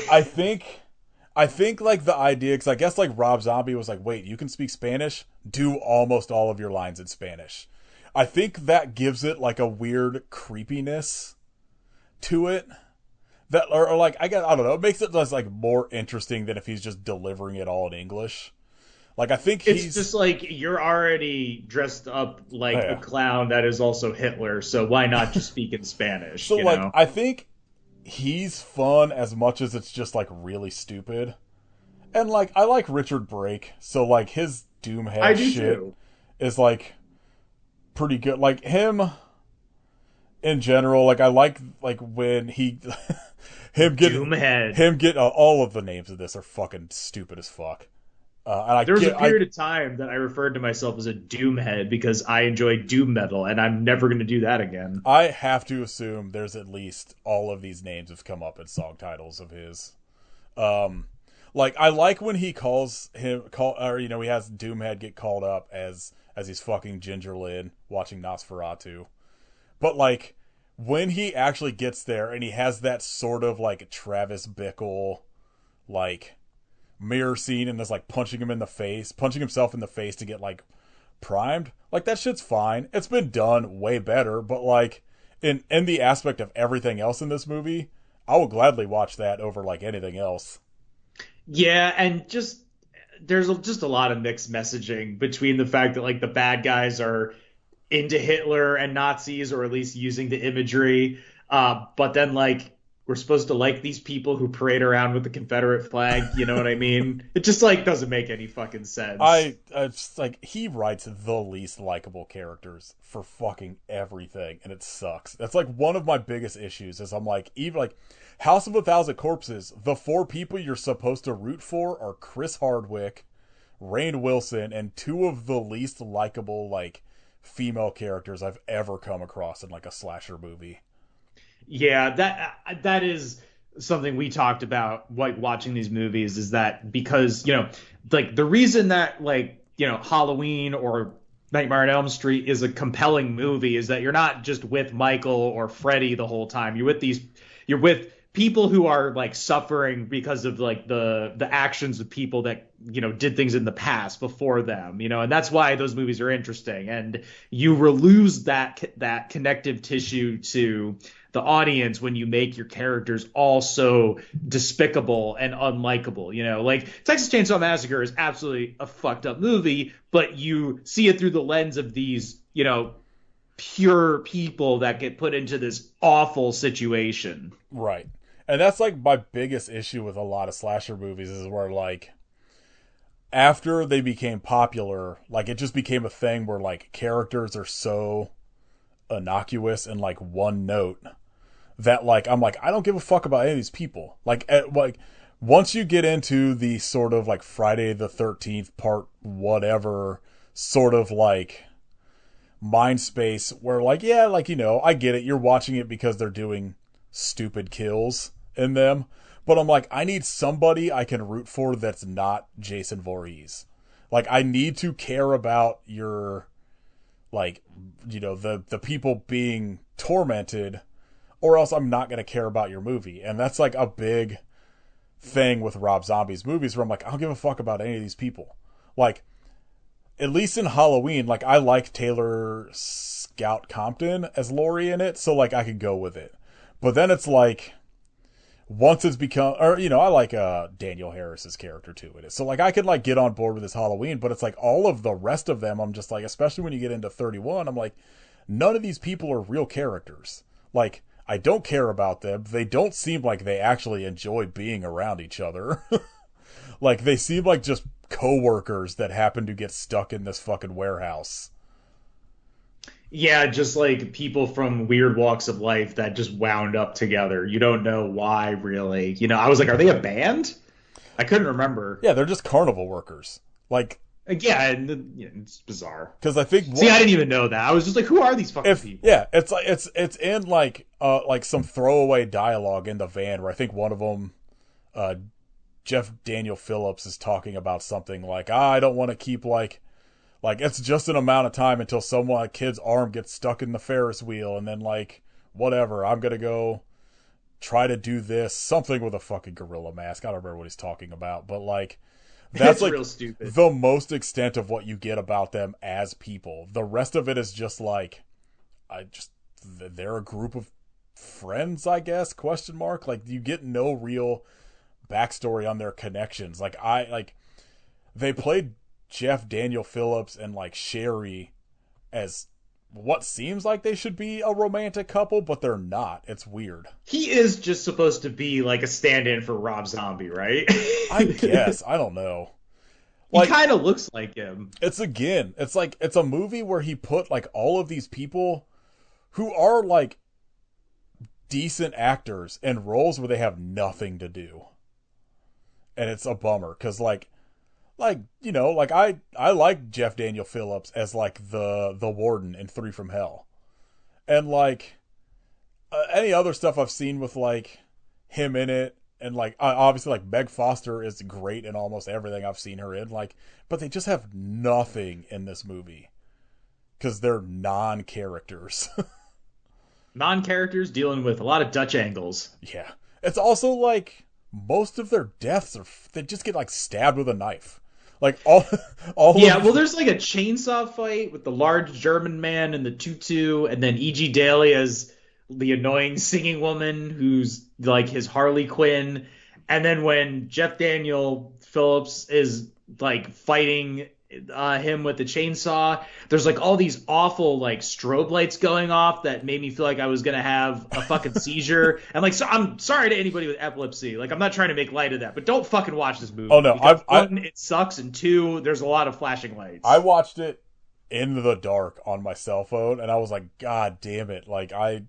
think like the idea because I guess like Rob Zombie was like, wait, you can speak Spanish? Do almost all of your lines in Spanish. I think that gives it like a weird creepiness to it. That or like I don't know, it makes it just like more interesting than if he's just delivering it all in English. Like I think It's he's just like you're already dressed up like a yeah. clown that is also Hitler, so why not just speak in Spanish, So you like know? I think he's fun as much as it's just like really stupid. And like I like Richard Brake, so like his I Doomhead do shit too. is like pretty good. Like him in general, like I like when he Doomhead. him get all of the names of this are fucking stupid as fuck. And I There was a get I period of time that I referred to myself as a doomhead because I enjoy doom metal, and I'm never going to do that again. I have to assume there's at least all of these names have come up in song titles of his. Um, like I like when he calls him call or he has Doomhead get called up as he's fucking Ginger Lynn watching Nosferatu. But like when he actually gets there and he has that sort of like Travis Bickle like mirror scene and is like punching himself in the face to get like primed. Like that shit's fine. It's been done way better, but like in the aspect of everything else in this movie, I will gladly watch that over like anything else. Yeah, and just just a lot of mixed messaging between the fact that like the bad guys are into Hitler and Nazis, or at least using the imagery, but then like we're supposed to like these people who parade around with the Confederate flag. You know what I mean? It just like doesn't make any fucking sense. I just like he writes the least likable characters for fucking everything, and it sucks. That's like one of my biggest issues. Is I'm like even like House of a Thousand Corpses. The four people you're supposed to root for are Chris Hardwick, Rainn Wilson, and two of the least likable like female characters I've ever come across in like a slasher movie. Yeah, that is something we talked about like watching these movies is that because, like the reason that like, Halloween or Nightmare on Elm Street is a compelling movie is that you're not just with Michael or Freddy the whole time. You're with people who are like suffering because of like the actions of people that, did things in the past before them, and that's why those movies are interesting. And you will lose that connective tissue to the audience when you make your characters all so despicable and unlikable. Like Texas Chainsaw Massacre is absolutely a fucked up movie, but you see it through the lens of these, pure people that get put into this awful situation. Right. And that's like my biggest issue with a lot of slasher movies is where like after they became popular, like it just became a thing where like characters are so innocuous and like one note that like I'm like I don't give a fuck about any of these people. Like once you get into the sort of like Friday the 13th part whatever sort of like mind space where like, yeah, like, I get it. You're watching it because they're doing stupid kills in them. But I'm like, I need somebody I can root for that's not Jason Voorhees. Like, I need to care about your, like, the people being tormented, or else I'm not going to care about your movie. And that's like a big thing with Rob Zombie's movies where I'm like, I don't give a fuck about any of these people. Like, at least in Halloween, like, I like Taylor Scout Compton as Laurie in it, so like I can go with it. But then it's like, once it's become, or I like Daniel Harris's character too in it, so like I could like get on board with this Halloween. But it's like all of the rest of them, I'm just like, especially when you get into 31, I'm like, none of these people are real characters. Like, I don't care about them. They don't seem like they actually enjoy being around each other. Like, they seem like just co-workers that happen to get stuck in this fucking warehouse. Yeah, just like people from weird walks of life that just wound up together. You don't know why, really. I was like, are they a band? I couldn't remember. Yeah, they're just carnival workers. Like, Yeah, it's bizarre. because I think See, I didn't even know that. I was just like, who are these fucking people? Yeah, it's like it's in like some throwaway dialogue in the van where I think one of them, Jeff Daniel Phillips, is talking about something like, I don't want to keep like it's just an amount of time until a kid's arm gets stuck in the Ferris wheel, and then like whatever, I'm gonna go try to do this, something with a fucking gorilla mask. I don't remember what he's talking about, but like that's It's like real stupid. the most extent of what you get about them as people. The rest of it is just like, they're a group of friends, I guess, question mark. Like, you get no real backstory on their connections. Like, they played Jeff Daniel Phillips and like Sherry as what seems like they should be a romantic couple, but they're not. It's weird. He is just supposed to be like a stand-in for Rob Zombie, right? I guess. I don't know. He kind of looks like him. It's like, it's a movie where he put like all of these people who are like decent actors in roles where they have nothing to do. And it's a bummer because like I like Jeff Daniel Phillips as like the warden in 3 from Hell. And like any other stuff I've seen with like him in it, and like obviously like Meg Foster is great in almost everything I've seen her in, like, but they just have nothing in this movie because they're non-characters. Non-characters dealing with a lot of Dutch angles. Yeah, it's also like most of their deaths they just get like stabbed with a knife. Like all Yeah, well, there's like a chainsaw fight with the large German man in the tutu, and then E.G. Daly as the annoying singing woman who's like his Harley Quinn. And then when Jeff Daniel Phillips is like fighting him with the chainsaw, there's like all these awful like strobe lights going off that made me feel like I was gonna have a fucking seizure. And like, so I'm sorry to anybody with epilepsy. Like, I'm not trying to make light of that, but don't fucking watch this movie. Oh no, one, it sucks, and 2, there's a lot of flashing lights. I watched it in the dark on my cell phone, and I was like, God damn it! Like, I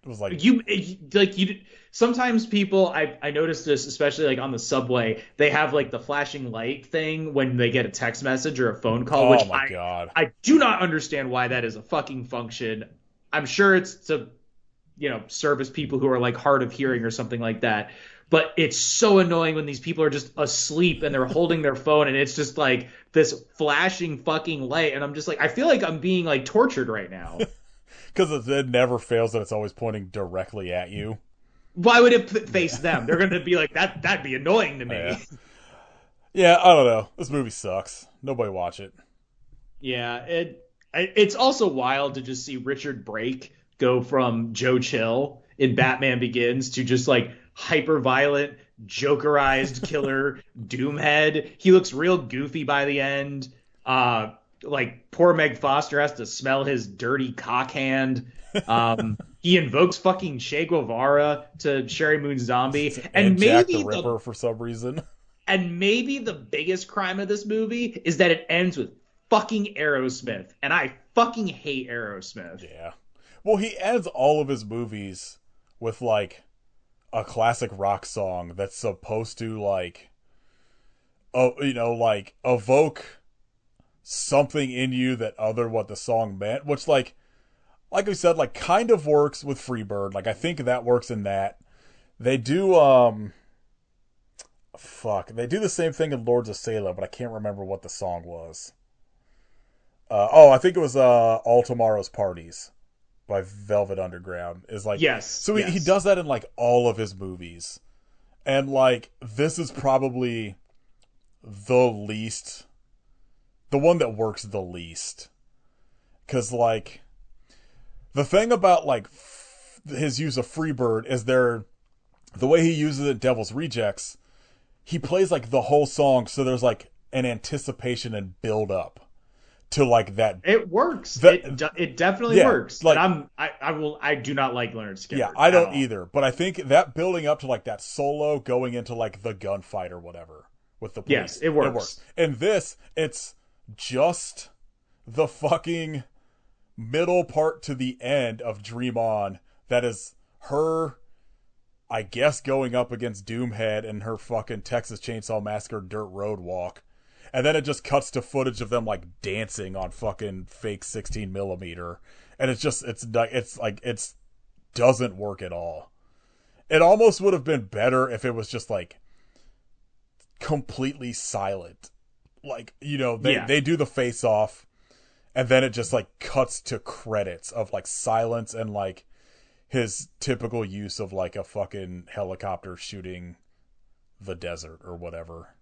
was like, you sometimes people, I noticed this especially like on the subway, they have like the flashing light thing when they get a text message or a phone call, oh which my God, I do not understand why that is a fucking function. I'm sure it's to service people who are like hard of hearing or something like that, but it's so annoying when these people are just asleep and they're holding their phone and it's just like this flashing fucking light, and I'm just like, I feel like I'm being like tortured right now. Because it never fails that it's always pointing directly at you. Why would it face them? They're going to be like, that'd be annoying to me. Yeah, I don't know. This movie sucks. Nobody watch it. Yeah, it's also wild to just see Richard Brake go from Joe Chill in Batman Begins to just like hyper violent, jokerized killer Doomhead. He looks real goofy by the end. Like, poor Meg Foster has to smell his dirty cock hand. He invokes fucking Che Guevara to Sherry Moon Zombie, and Jack the Ripper for some reason. And maybe the biggest crime of this movie is that it ends with fucking Aerosmith, and I fucking hate Aerosmith. Yeah, well, he ends all of his movies with like a classic rock song that's supposed to like, oh, like evoke something in you that other what the song meant, which like we said, like kind of works with Freebird. Like I think that works in that. They do they do the same thing in Lords of Salem, but I can't remember what the song was. I think it was All Tomorrow's Parties by Velvet Underground. Is like, Yes, so he yes. does that in like all of his movies. And like this is probably the one that works the least. Cuz like the thing about like his use of Freebird is the way he uses it in Devil's Rejects, he plays like the whole song, so there's like an anticipation and build up to like that. It works. That, It definitely yeah, works. like, And I do not like Leonard yeah, Skinner I at don't all. either, but I think that building up to like that solo going into like the gunfight or whatever with the Yes, police, it works. And this, it's just the fucking middle part to the end of Dream On that is her, I guess, going up against Doomhead and her fucking Texas Chainsaw Massacre dirt road walk. And then it just cuts to footage of them like dancing on fucking fake 16 millimeter. And it's doesn't work at all. It almost would have been better if it was just like completely silent. Like, Yeah. they do the face off and then it just like cuts to credits of like silence and like his typical use of like a fucking helicopter shooting the desert or whatever.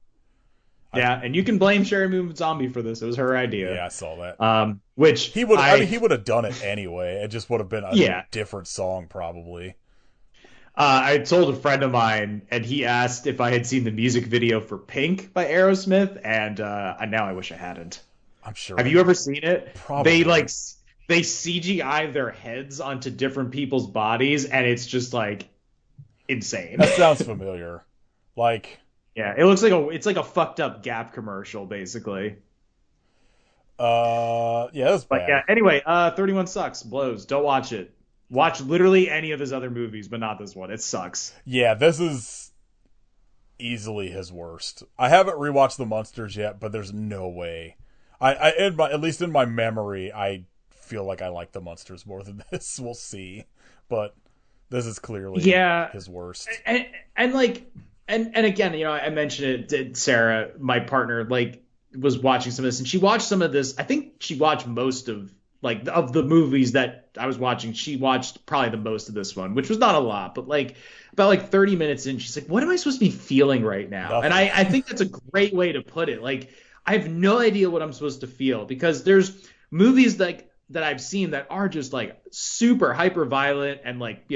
Yeah, and you can blame Sherry Moon Zombie for this. It was her idea. Yeah, I saw that. Which he would have done it anyway. It just would have been a yeah. different song probably. I told a friend of mine, and he asked if I had seen the music video for Pink by Aerosmith, and now I wish I hadn't. I'm sure. Have you ever seen it? Probably. They CGI their heads onto different people's bodies, and it's just like insane. That sounds familiar. Like, yeah, it's like a fucked up Gap commercial, basically. yeah, that's bad. But yeah, anyway, 31 sucks, blows. Don't watch it. Watch literally any of his other movies, but not this one. It sucks. Yeah, this is easily his worst. I haven't rewatched The Munsters yet, but there's no way. At least in my memory, I feel like I like The Munsters more than this. We'll see, but this is clearly his worst. And like and again, I mentioned it. Sarah, my partner, like was watching some of this, and she watched some of this. I think she watched most of the movies that I was watching. She watched probably the most of this one, which was not a lot, but like about like 30 minutes in, she's like, "What am I supposed to be feeling right now?" Nothing. And I think that's a great way to put it. Like, I have no idea what I'm supposed to feel because there's movies that I've seen that are just like super hyper violent and like,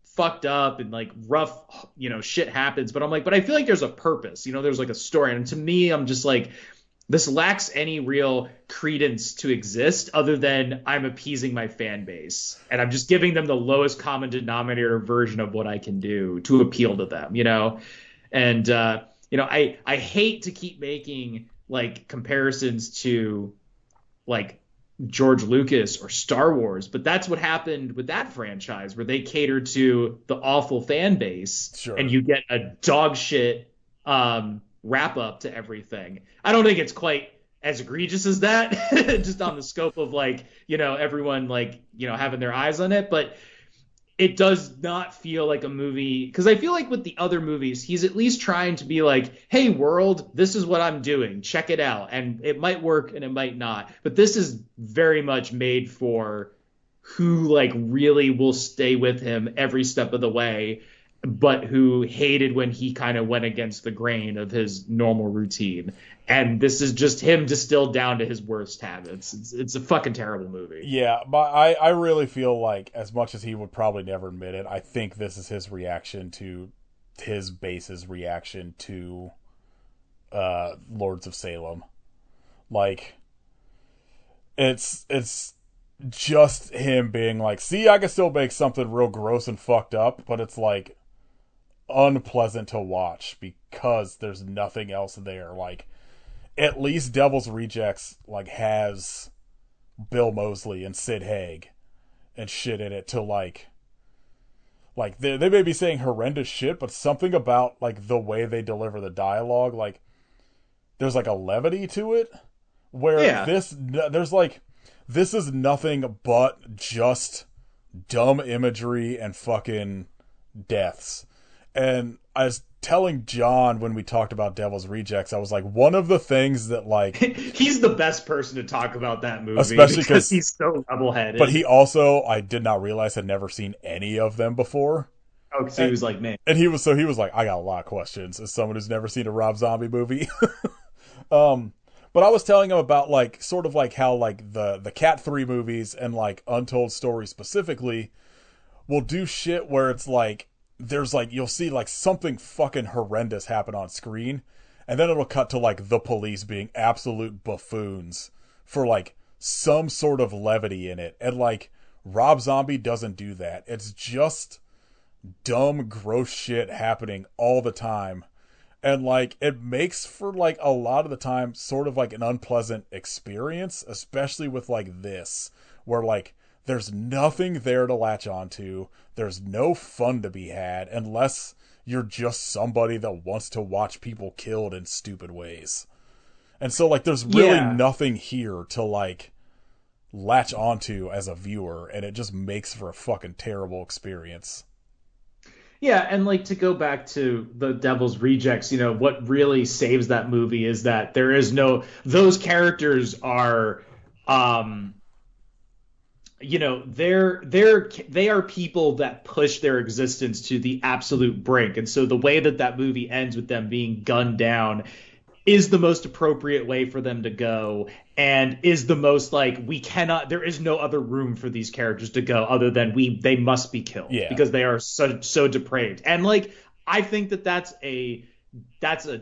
fucked up and like rough, shit happens. But I'm like, but I feel like there's a purpose, there's like a story. And to me, I'm just like, this lacks any real credence to exist other than I'm appeasing my fan base. And I'm just giving them the lowest common denominator version of what I can do to appeal to them, And, I hate to keep making like comparisons to like George Lucas or Star Wars, but that's what happened with that franchise where they catered to the awful fan base. Sure. And you get a dog shit wrap up to everything. I don't think it's quite as egregious as that, just on the scope of like, everyone like, having their eyes on it, but it does not feel like a movie, because I feel like with the other movies, he's at least trying to be like, hey, world, this is what I'm doing. Check it out. And it might work and it might not. But this is very much made for who like really will stay with him every step of the way, but who hated when he kind of went against the grain of his normal routine. And this is just him distilled down to his worst habits. It's a fucking terrible movie. Yeah, but I really feel like, as much as he would probably never admit it, I think this is his reaction to his base's reaction to Lords of Salem. Like, it's just him being like, see, I can still make something real gross and fucked up, but it's like unpleasant to watch because there's nothing else there. Like, at least Devil's Rejects like has Bill Moseley and Sid Haig and shit in it to like like they may be saying horrendous shit, but something about like the way they deliver the dialogue, like there's like a levity to it where Yeah. there's like this is nothing but just dumb imagery and fucking deaths. And I was telling John when we talked about Devil's Rejects, I was like, one of the things that like He's the best person to talk about that movie, especially because he's so level-headed. but he also, I did not realize, had never seen any of them before. Oh, because he was like, man. And he was like, I got a lot of questions as someone who's never seen a Rob Zombie movie. But I was telling him about like sort of like how like the Cat 3 movies and like Untold Stories specifically will do shit where it's like there's like you'll see like something fucking horrendous happen on screen, and then it'll cut to like the police being absolute buffoons for like some sort of levity in it. And like Rob Zombie doesn't do that. It's just dumb, gross shit happening all the time. And like it makes for like a lot of the time sort of like an unpleasant experience, especially with like this, where like there's nothing there to latch onto. There's no fun to be had unless you're just somebody that wants to watch people killed in stupid ways. And so like there's really nothing here to like latch onto as a viewer, and it just makes for a fucking terrible experience. Yeah, and like to go back to the Devil's Rejects, what really saves that movie is that there is no those characters are they are people that push their existence to the absolute brink. And so the way that movie ends with them being gunned down is the most appropriate way for them to go, and is the most like there is no other room for these characters to go other than they must be killed, because they are so depraved. And like I think that's a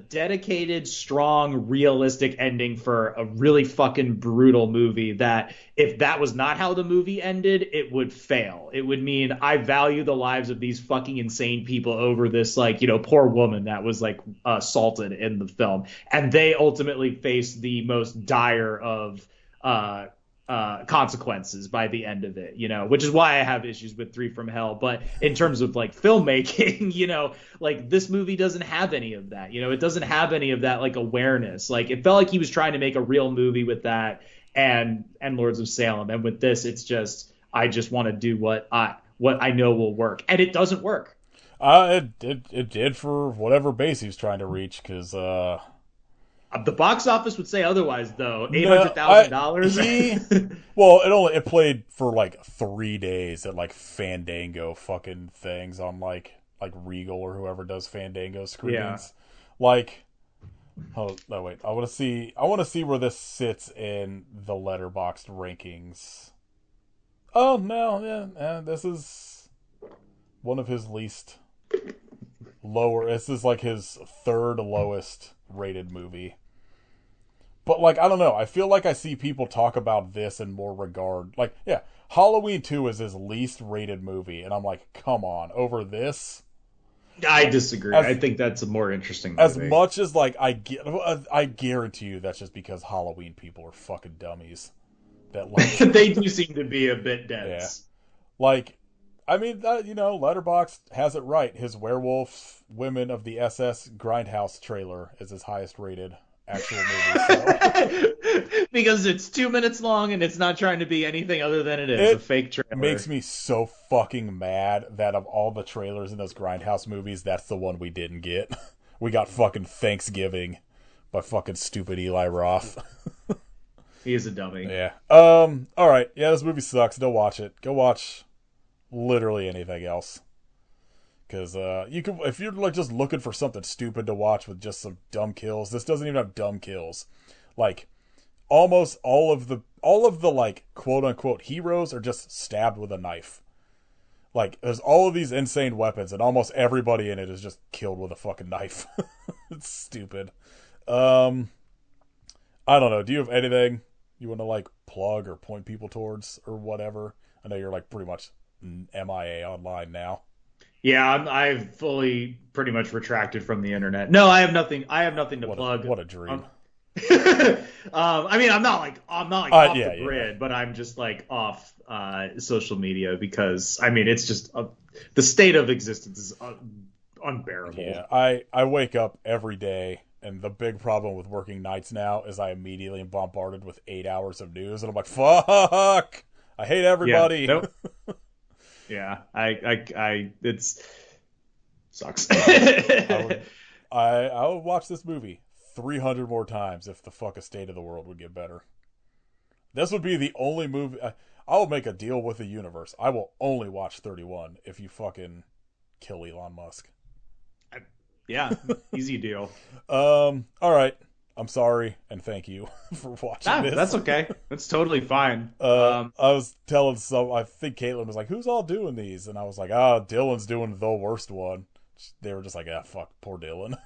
dedicated, strong, realistic ending for a really fucking brutal movie that if that was not how the movie ended, it would fail. It would mean I value the lives of these fucking insane people over this like, poor woman that was like assaulted in the film. And they ultimately face the most dire of consequences by the end of it, which is why I have issues with Three from Hell. But in terms of like filmmaking, like this movie doesn't have any of that. It doesn't have any of that like awareness. Like it felt like he was trying to make a real movie with that and Lords of Salem. And with this, it's just I just want to do what I know will work, and it doesn't work. It did for whatever base he was trying to reach, because the box office would say otherwise, though. $800,000. Well, it played for like 3 days at like Fandango fucking things on like Regal or whoever does Fandango screenings. Yeah. Like, oh no, wait, I want to see where this sits in the Letterboxd rankings. Oh no, yeah, this is one of his least lower. This is like his third lowest rated movie. But like I don't know, I feel like I see people talk about this in more regard. Like, yeah, Halloween 2 is his least rated movie, and I'm like, come on, over this? I disagree. I think that's a more interesting movie. As much as like I guarantee you that's just because Halloween people are fucking dummies. That like they do seem to be a bit dense. Yeah. Like, I mean, Letterboxd has it right. His Werewolf Women of the SS Grindhouse trailer is his highest rated actual movie. So. Because it's 2 minutes long and it's not trying to be anything other than it is a fake trailer. It makes me so fucking mad that of all the trailers in those Grindhouse movies, that's the one we didn't get. We got fucking Thanksgiving by fucking stupid Eli Roth. He is a dummy. Yeah. All right. Yeah, this movie sucks. Don't watch it. Go watch literally anything else. Because you can, if you're like just looking for something stupid to watch with just some dumb kills, this doesn't even have dumb kills. Like almost all of the like quote unquote heroes are just stabbed with a knife. Like there's all of these insane weapons, and almost everybody in it is just killed with a fucking knife. It's stupid. I don't know. Do you have anything you want to like plug or point people towards or whatever? I know you're like pretty much MIA online now. Yeah, I've fully pretty much retracted from the internet. No, I have nothing to plug. What a dream. I mean, I'm not off the grid, but I'm just like off social media because I mean, it's just the state of existence is unbearable. Yeah, I wake up every day, and the big problem with working nights now is I immediately am bombarded with 8 hours of news, and I'm like, fuck, I hate Yeah. everybody. Nope. Yeah. It's sucks. I would, I would watch this movie 300 more times if the fucking state of the world would get better. This would be the only movie. I will make a deal with the universe. I will only watch 31 if you fucking kill Elon Musk. Yeah, easy deal. All right. I'm sorry and thank you for watching this. That's okay. That's totally fine. I was telling I think Caitlin was like, "Who's all doing these?" And I was like, Dylan's doing the worst one." They were just like, fuck, poor Dylan."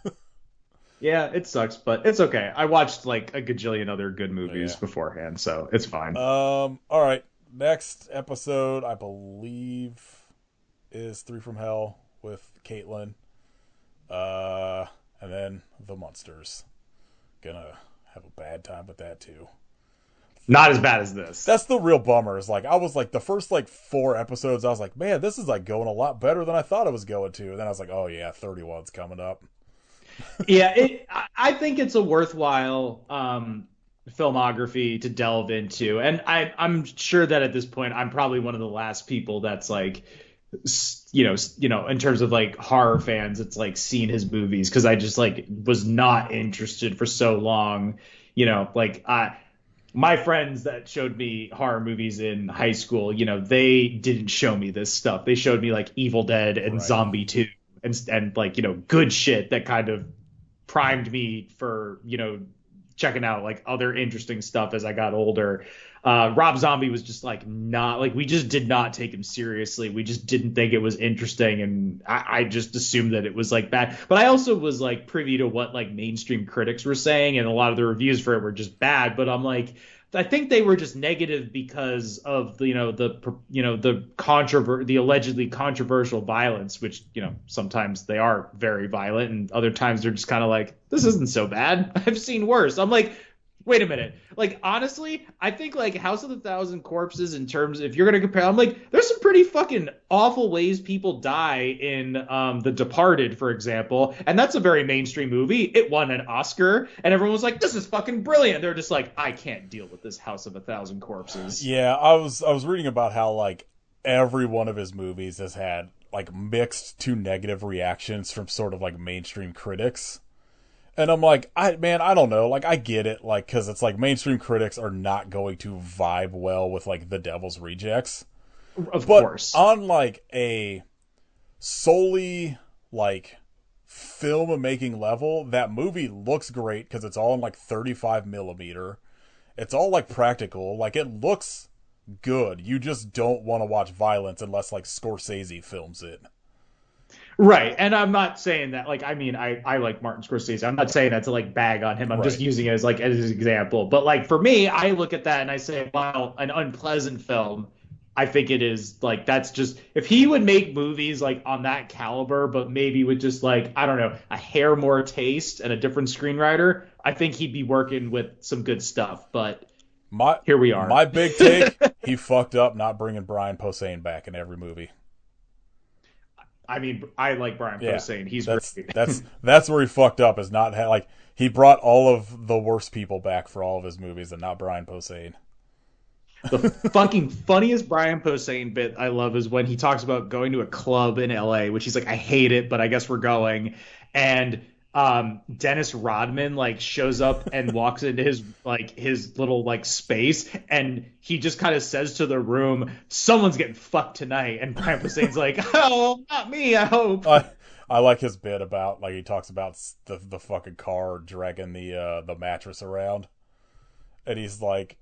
Yeah, it sucks, but it's okay. I watched like a gajillion other good movies beforehand, so it's fine. All right. Next episode, I believe, is Three from Hell with Caitlin. And then The Monsters. Gonna have a bad time with that too. Not as bad as this. That's the real bummer. Is like I was like the first like 4 episodes, I was like, man, this is like going a lot better than I thought it was going to. And then I was like, oh yeah, 31's coming up. Yeah, I think it's a worthwhile filmography to delve into, and I'm sure that at this point I'm probably one of the last people that's like, in terms of like horror fans, it's like seen his movies, because I just like was not interested for so long. Like my friends that showed me horror movies in high school, they didn't show me this stuff. They showed me like Evil Dead and Right. Zombie 2 and like, good shit that kind of primed me for, checking out like other interesting stuff as I got older. Rob Zombie was just like not like, we just did not take him seriously. We just didn't think it was interesting, and I just assumed that it was like bad. But I also was like privy to what like mainstream critics were saying, and a lot of the reviews for it were just bad. But I'm like, I think they were just negative because of the the allegedly controversial violence, which sometimes they are very violent, and other times they're just kind of like, this isn't so bad. I've seen worse. I'm like, wait a minute. Like, honestly, I think like House of the Thousand Corpses, in terms, if you're gonna compare, I'm like, there's some pretty fucking awful ways people die in The Departed, for example, and that's a very mainstream movie. It won an Oscar, and everyone was like, this is fucking brilliant. They're just like, I can't deal with this House of a Thousand Corpses. Yeah, I was reading about how like every one of his movies has had like mixed to negative reactions from sort of like mainstream critics. And I'm like, I don't know. Like, I get it, like, because it's like mainstream critics are not going to vibe well with like The Devil's Rejects. Of course. On like a solely like film making level, that movie looks great because it's all in like 35 millimeter. It's all like practical. Like, it looks good. You just don't want to watch violence unless like Scorsese films it. Right. And I'm not saying that, like, I mean, I like Martin Scorsese. I'm not saying that to like bag on him. I'm just using it as like as an example. But like for me, I look at that and I say, wow, an unpleasant film. I think it is like, that's just, if he would make movies like on that caliber, but maybe with just like, I don't know, a hair more taste and a different screenwriter, I think he'd be working with some good stuff. But here we are. My big take, he fucked up not bringing Brian Posehn back in every movie. I mean, I like Brian Posehn. He's great. That's where he fucked up, is not like he brought all of the worst people back for all of his movies and not Brian Posehn. The fucking funniest Brian Posehn bit I love is when he talks about going to a club in LA, which he's like, I hate it, but I guess we're going. And Dennis Rodman like shows up and walks into his little like space, and he just kind of says to the room, someone's getting fucked tonight. And Brian Posehn's like, oh, not me, I hope. I like his bit about, like, he talks about the fucking car dragging the mattress around, and he's like,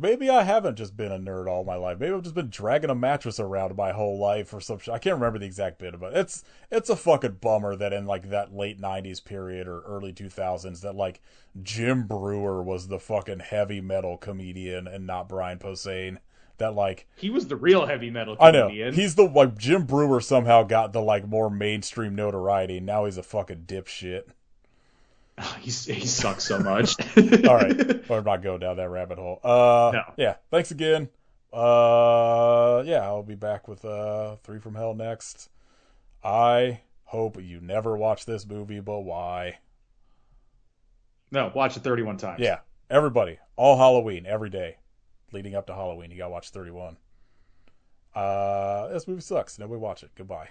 maybe I haven't just been a nerd all my life. Maybe I've just been dragging a mattress around my whole life or some shit. I can't remember the exact bit about it. It's a fucking bummer that in like that late 90s period or early 2000s that like Jim Breuer was the fucking heavy metal comedian and not Brian Posehn. That like, he was the real heavy metal comedian. I know. He's the, like, Jim Breuer somehow got the like more mainstream notoriety. Now he's a fucking dipshit. He sucks so much. All right. I'm not going down that rabbit hole. No. Yeah. Thanks again. Yeah, I'll be back with Three from Hell next. I hope you never watch this movie, but why? No, watch it 31 times. Yeah, everybody, all Halloween, every day, leading up to Halloween, you gotta watch 31. This movie sucks. Nobody watch it. Goodbye.